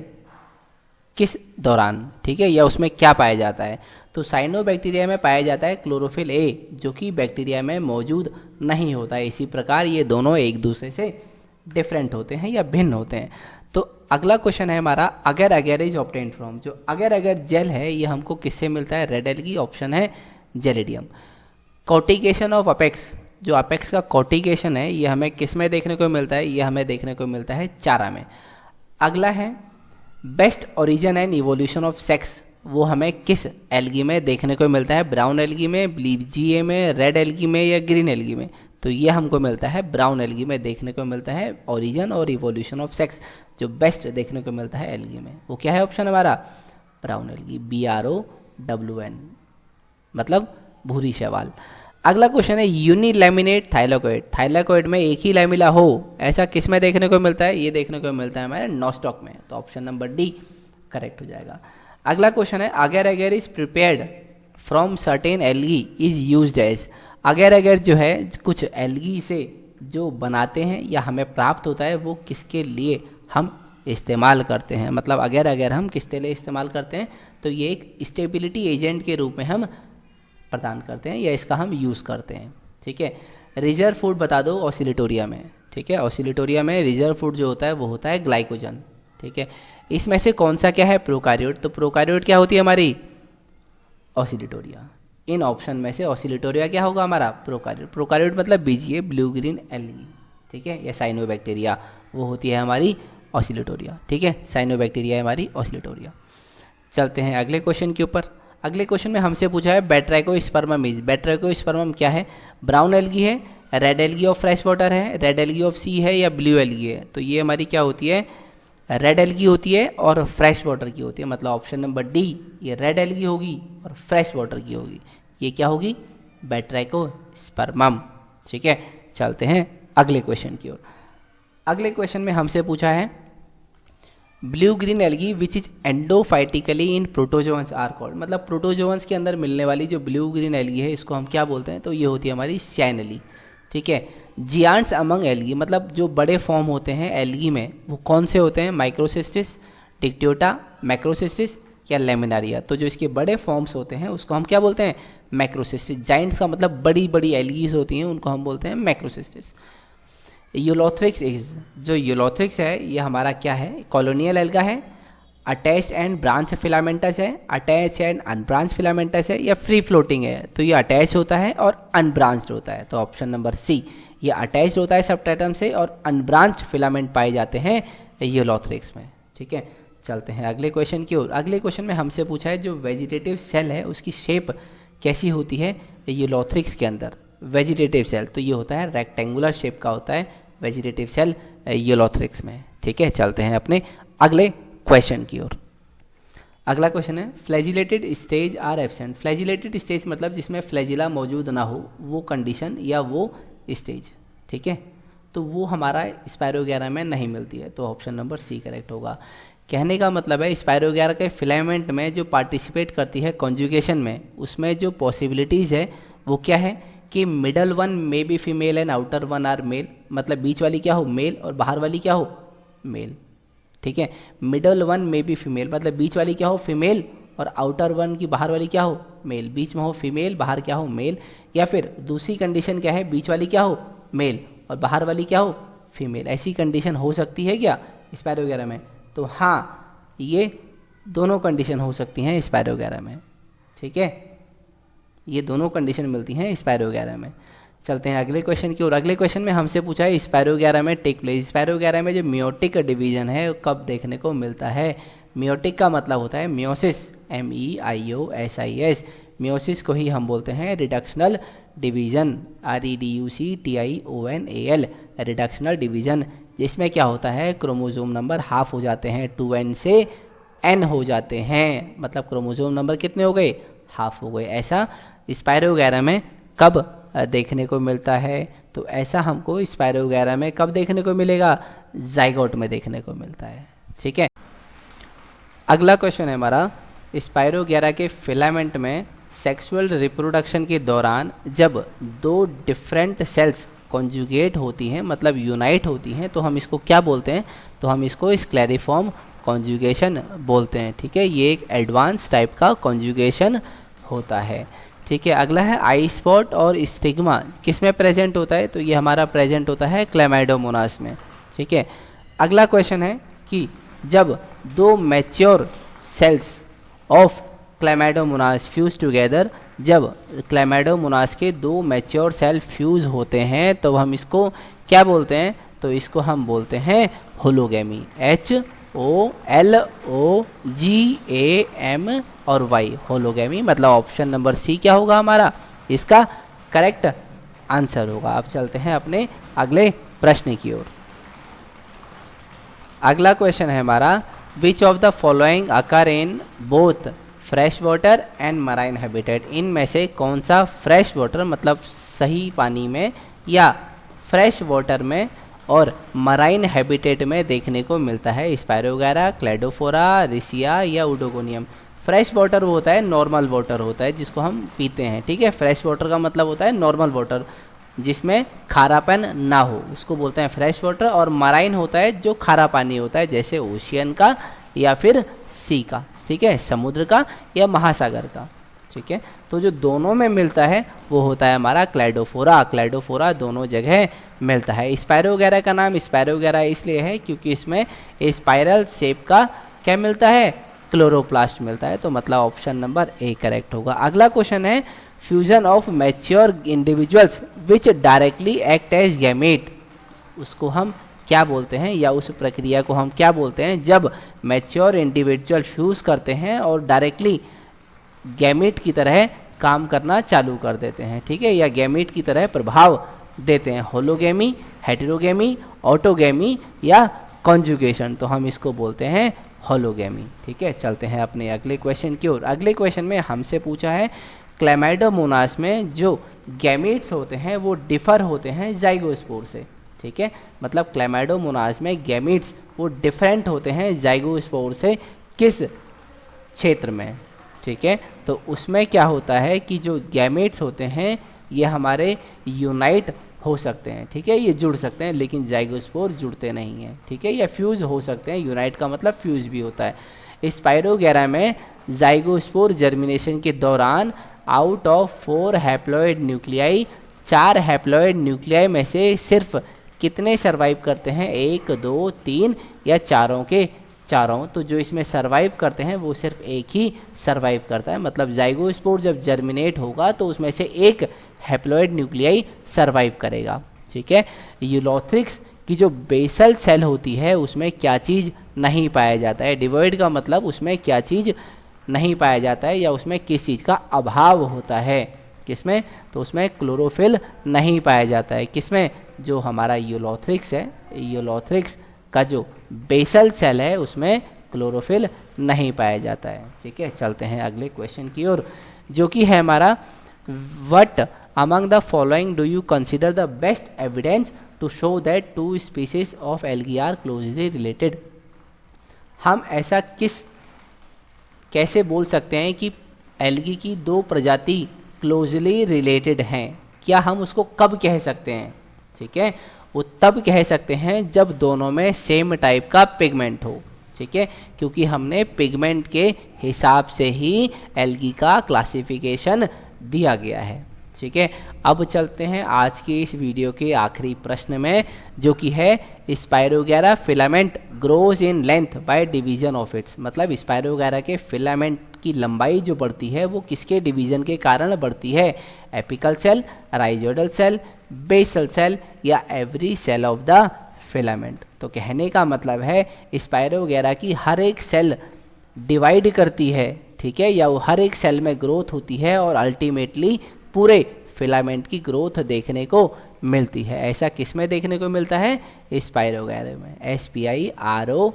किस दौरान, ठीक है, या उसमें क्या पाया जाता है, तो साइनोबैक्टीरिया में पाया जाता है क्लोरोफिल ए, जो कि बैक्टीरिया में मौजूद नहीं होता है। इसी प्रकार ये दोनों एक दूसरे से डिफरेंट होते हैं या भिन्न होते हैं। तो अगला क्वेश्चन है हमारा, अगर अगर इज ऑब्टेन्ड फ्रॉम, जो अगर अगर जेल है ये हमको किससे मिलता है? रेड एल्गी, ऑप्शन है जेलिडियम। कॉटिकेशन ऑफ अपेक्स, जो अपेक्स का कॉटिकेशन है ये हमें किस में देखने को मिलता है? ये हमें देखने को मिलता है चारा में। अगला है best origin and evolution of sex, वो हमें किस एल्गी में देखने को मिलता है? ब्राउन एल्गी में, ब्लीजिए में, रेड एल्गी में या ग्रीन एल्गी में? तो ये हमको मिलता है ब्राउन एल्गी में देखने को मिलता है ओरिजिन और इवोल्यूशन ऑफ सेक्स, जो बेस्ट देखने को मिलता है एल्गी में। वो क्या है ऑप्शन हमारा? ब्राउन एल्गी, BROWN, मतलब भूरी शैवाल। अगला क्वेश्चन है यूनिलैमिनेट थाइलाकोइड, थाइलाकोइड में एक ही लैमिला हो, ऐसा किस में देखने को मिलता है? ये देखने को मिलता है हमारे नॉस्टॉक में। तो ऑप्शन नंबर डी करेक्ट हो जाएगा। अगला क्वेश्चन है agar agar is prepared from certain algae is used as, agar agar जो है कुछ एल्गी से जो बनाते हैं या हमें प्राप्त होता है वो किसके लिए हम इस्तेमाल करते हैं? मतलब अगर अगर हम किसके लिए इस्तेमाल करते हैं? तो ये एक स्टेबिलिटी एजेंट के रूप में हम प्रदान करते हैं या इसका हम यूज़ करते हैं। ठीक है, रिजर्व फूड बता दो ऑसिलेटोरिया में। ठीक है, ऑसिलेटोरिया में रिजर्व फूड जो होता है वो होता है ग्लाइकोजन। ठीक है, इसमें से कौन सा क्या है? प्रोकार्योट। तो प्रोकार्योट क्या होती है हमारी? ऑसिलेटोरिया। इन ऑप्शन में से ऑसिलेटोरिया क्या होगा हमारा? प्रोकार्योट। प्रोकार्योट मतलब बीजिए, ब्लू ग्रीन एल्गी। ठीक है, या साइनोबैक्टीरिया, वो होती है हमारी ऑसिलेटोरिया। ठीक है, साइनोबैक्टीरिया है हमारी ऑसिलेटोरिया। चलते हैं अगले क्वेश्चन के ऊपर। अगले क्वेश्चन में हमसे पूछा है बैट्राइकोस्पर्मम इज, बैट्राइकोस्पर्मम क्या है? ब्राउन एल्गी है, red algae of fresh water है, रेड एल्गी ऑफ सी है या ब्लू एल्गी है? तो ये हमारी क्या होती है? रेड एल्गी होती है और फ्रेश वाटर की होती है। मतलब ऑप्शन नंबर डी, ये रेड एल्गी होगी और फ्रेश वाटर की होगी। ये क्या होगी? बैट्राइकोस्पर्मम। ठीक है, चलते हैं अगले क्वेश्चन की ओर। अगले क्वेश्चन में हमसे पूछा है blue green algae which is endophytically in protozoans are called, मतलब प्रोटोजोअन्स के अंदर मिलने वाली जो ब्लू ग्रीन एल्गी है इसको हम क्या बोलते हैं? तो ये होती है हमारी साइनली। ठीक है, जियांट्स अमंग एल्गी, मतलब जो बड़े फॉर्म होते हैं एल्गी में वो कौन से होते हैं? माइक्रोसिस्टिस, डिक्टियोटा, मैक्रोसिस्टिस या लेमिनारिया। तो जो इसके बड़े फॉर्म्स होते हैं उसको हम क्या बोलते हैं? मैक्रोसिस्टिस। जाइंट्स का मतलब बड़ी बड़ी एल्गीज होती हैं उनको हम बोलते हैं मैक्रोसिस्टिस। यूलोथ्रिक्स इज, जो यूलोथ्रिक्स है ये हमारा क्या है? कॉलोनियल एल्गा है, अटैच्ड एंड ब्रांच फिलामेंटस है, अटैच एंड अनब्रांच फिलामेंटस है या फ्री फ्लोटिंग है? तो ये अटैच होता है और अनब्रांच्ड होता है। तो ऑप्शन नंबर सी, ये अटैच्ड होता है सबटाइटम से और अनब्रांच्ड फिलामेंट पाए जाते हैं यूलोथ्रिक्स में। ठीक है, चलते हैं अगले क्वेश्चन की ओर। अगले क्वेश्चन में हमसे पूछा है जो वेजिटेटिव सेल है उसकी शेप कैसी होती है यूलोथ्रिक्स के अंदर? वेजिटेटिव सेल तो ये होता है रेक्टेंगुलर शेप का होता है वेजिटेटिव सेल यूलोथ्रिक्स में। ठीक है, चलते हैं अपने अगले क्वेश्चन की ओर। अगला क्वेश्चन है flagellated stage are absent. Flagellated stage मतलब जिसमें फ्लैजिला मौजूद ना हो, वो कंडीशन या वो स्टेज। ठीक है, तो वो हमारा स्पायरोगैरा में नहीं मिलती है। तो ऑप्शन नंबर सी करेक्ट होगा। कहने का मतलब है स्पायरोगैरा के फिलामेंट में जो पार्टिसिपेट करती है कॉन्जुगेशन में, उसमें जो पॉसिबिलिटीज़ है वो क्या है कि middle one may be female and outer one are male, मतलब बीच वाली क्या हो? मेल और बाहर वाली क्या हो? मेल। ठीक है, middle one may be female मतलब बीच वाली क्या हो? फीमेल और आउटर वन की बाहर वाली क्या हो? मेल। बीच में हो फीमेल, बाहर क्या हो? मेल। या फिर दूसरी कंडीशन क्या है? बीच वाली क्या हो? मेल और बाहर वाली क्या हो? फीमेल। ऐसी कंडीशन हो सकती है क्या स्पायरोगैरा में? तो हाँ, ये दोनों कंडीशन हो सकती हैं स्पायरोगैरा में। ठीक है, ये दोनों कंडीशन मिलती हैं स्पायरोगैरा में। चलते हैं अगले क्वेश्चन की ओर। अगले क्वेश्चन में हमसे पूछा है स्पायरोगैरा में टेक प्लेस, स्पायरोगैरा में जो मियोटिक डिवीजन है वो कब देखने को मिलता है? मियोटिक का मतलब होता है मियोसिस, MEIOSIS। मियोसिस को ही हम बोलते हैं reductional division, REDUCTIONAL, reductional division, जिसमें क्या होता है क्रोमोसोम नंबर हाफ हो जाते हैं, 2n से n हो जाते हैं। मतलब क्रोमोसोम नंबर कितने हो गए? हाफ हो गए। ऐसा स्पायरोगैरा में कब देखने को मिलता है? तो ऐसा हमको स्पायरोगैरा में कब देखने को मिलेगा? जाइगोट में देखने को मिलता है। ठीक है, अगला क्वेश्चन है हमारा स्पायरोगैरा के फिलामेंट में सेक्सुअल रिप्रोडक्शन के दौरान जब दो डिफरेंट सेल्स कॉन्जुगेट होती हैं, मतलब यूनाइट होती हैं, तो हम इसको क्या बोलते हैं? तो हम इसको स्क्लेरिफॉर्म कॉन्जुगेशन बोलते हैं। ठीक है, ये एक एडवांस टाइप का कॉन्जुगेशन होता है। ठीक है, अगला है आई स्पॉट और स्टिग्मा किस में प्रेजेंट होता है, तो ये हमारा प्रेजेंट होता है क्लैमाइडोमोनास में। ठीक है, अगला क्वेश्चन है कि जब दो mature cells of Chlamydomonas fuse together, जब क्लैमाइडोमोनास के दो मैच्योर सेल फ्यूज होते हैं तो हम इसको क्या बोलते हैं, तो इसको हम बोलते हैं होलोगैमी, HOLOGAM और Y, होलोगैमी। मतलब ऑप्शन नंबर सी क्या होगा हमारा, इसका करेक्ट आंसर होगा। अब चलते हैं अपने अगले प्रश्न की ओर। अगला क्वेश्चन है हमारा, विच of the following occur in both fresh water and marine habitat, इनमें से कौन सा फ्रेश वाटर मतलब सही पानी में या फ्रेश वाटर में और मराइन हैबिटेट में देखने को मिलता है, स्पायरोगैरा, क्लेडोफोरा, रिसिया या उडोगोनियम। फ्रेश वाटर वो होता है, नॉर्मल वाटर होता है जिसको हम पीते हैं। ठीक है, फ्रेश वाटर का मतलब होता है नॉर्मल वाटर जिसमें खारापन ना हो, उसको बोलते हैं फ्रेश वाटर। और मराइन होता है जो खारा पानी होता है, जैसे ओशियन का या फिर सी का, ठीक है, समुद्र का या महासागर का। ठीक है, तो जो दोनों में मिलता है वो होता है हमारा क्लेडोफोरा। क्लेडोफोरा दोनों जगह मिलता है। स्पायरोगैरा का नाम स्पायरोगैरा इसलिए है क्योंकि इसमें स्पाइरल शेप का क्या मिलता है, क्लोरोप्लास्ट मिलता है। तो मतलब ऑप्शन नंबर ए करेक्ट होगा। अगला क्वेश्चन है, fusion of mature individuals which directly act as gamete, उसको हम क्या बोलते हैं या उस प्रक्रिया को हम क्या बोलते हैं जब मैच्योर इंडिविजुअल फ्यूज करते हैं और डायरेक्टली गैमेट की तरह काम करना चालू कर देते हैं। ठीक है, या गैमेट की तरह प्रभाव देते हैं, होलोगैमी, हेटेरोगैमी, ऑटोगैमी या कॉन्जुगेशन, तो हम इसको बोलते हैं होलोगैमी। ठीक है, चलते हैं अपने अगले क्वेश्चन की ओर। अगले क्वेश्चन में हमसे पूछा है, क्लैमाइडोमोनास में जो गैमेट्स होते हैं वो डिफर होते हैं जाइगोस्पोर से। ठीक है, मतलब क्लैमाइडोमोनास में गैमेट्स वो डिफरेंट होते हैं जाइगोस्पोर से किस क्षेत्र में। ठीक है, तो उसमें क्या होता है कि जो गैमेट्स होते हैं ये हमारे यूनाइट हो सकते हैं। ठीक है, ये जुड़ सकते हैं लेकिन जाइगोस्पोर जुड़ते नहीं हैं। ठीक है, या फ्यूज हो सकते हैं, यूनाइट का मतलब फ्यूज भी होता है। स्पायरोगैरा में जाइगोस्पोर जर्मिनेशन के दौरान out of 4 haploid nuclei, 4 haploid nuclei में से सिर्फ कितने सरवाइव करते हैं, 1, 2, 3 या चारों के चारों। तो जो इसमें सरवाइव करते हैं वो सिर्फ एक ही सरवाइव करता है। मतलब जाइगोस्पोर जब जर्मिनेट होगा तो उसमें से एक हैप्लॉइड न्यूक्लियाई सरवाइव करेगा। ठीक है, यूलोथ्रिक्स की जो बेसल सेल होती है उसमें क्या चीज़ नहीं पाया जाता है, डिवॉइड का मतलब उसमें क्या चीज़ नहीं पाया जाता है या उसमें किस चीज़ का अभाव होता है, किसमें, तो उसमें क्लोरोफिल नहीं पाया जाता है। किसमें, जो हमारा यूलोथ्रिक्स है, यूलोथ्रिक्स का जो बेसल सेल है उसमें क्लोरोफिल नहीं पाया जाता है। ठीक है, चलते हैं अगले क्वेश्चन की ओर जो कि है हमारा, what among the following do you consider the best evidence to show that 2 species of algae are closely related. हम ऐसा कैसे बोल सकते हैं कि एल्गी की 2 प्रजाति क्लोजली रिलेटेड हैं, क्या हम उसको कब कह सकते हैं। ठीक है, वो तब कह सकते हैं जब दोनों में सेम टाइप का पिगमेंट हो। ठीक है, क्योंकि हमने पिगमेंट के हिसाब से ही एल्गी का क्लासिफिकेशन दिया गया है। ठीक है, अब चलते हैं आज के इस वीडियो के आखिरी प्रश्न में जो कि है, spirogyra filament grows in length by division of its. मतलब स्पायरोगैरा के फिलामेंट की लंबाई जो बढ़ती है वो किसके डिवीजन के कारण बढ़ती है, apical cell, rhizoidal cell, basal cell या every cell of the filament. तो कहने का मतलब है स्पायरोगैरा की हर एक सेल डिवाइड करती है। ठीक है, या वो हर एक सेल में ग्रोथ होती है और अल्टीमेटली पूरे फिलामेंट की ग्रोथ देखने को मिलती है। ऐसा किस में देखने को मिलता है, स्पायरोगैरा में, SPIROGYRA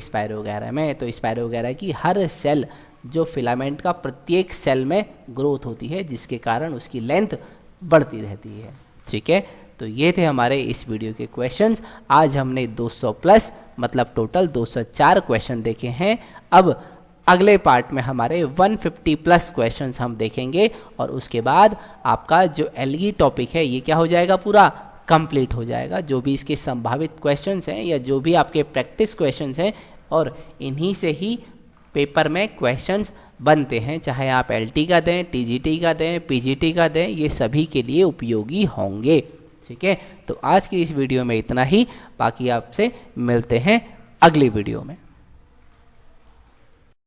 स्पायरोगैरा में। तो स्पायरोगैरा की हर सेल जो फिलामेंट का प्रत्येक सेल में ग्रोथ होती है जिसके कारण उसकी लेंथ बढ़ती रहती है। ठीक है, तो ये थे हमारे इस वीडियो के क्वेश्चंस। आज हमने 200 प्लस मतलब टोटल 204 क्वेश्चन देखे हैं। अब अगले पार्ट में हमारे 150 प्लस क्वेश्चंस हम देखेंगे और उसके बाद आपका जो एल्गी टॉपिक है ये क्या हो जाएगा, पूरा कंप्लीट हो जाएगा। जो भी इसके संभावित क्वेश्चंस हैं या जो भी आपके प्रैक्टिस क्वेश्चंस हैं और इन्हीं से ही पेपर में क्वेश्चंस बनते हैं, चाहे आप LT का दें, TGT का दें, PGT का दें, ये सभी के लिए उपयोगी होंगे। ठीक है, तो आज की इस वीडियो में इतना ही, बाकी आपसे मिलते हैं अगली वीडियो में।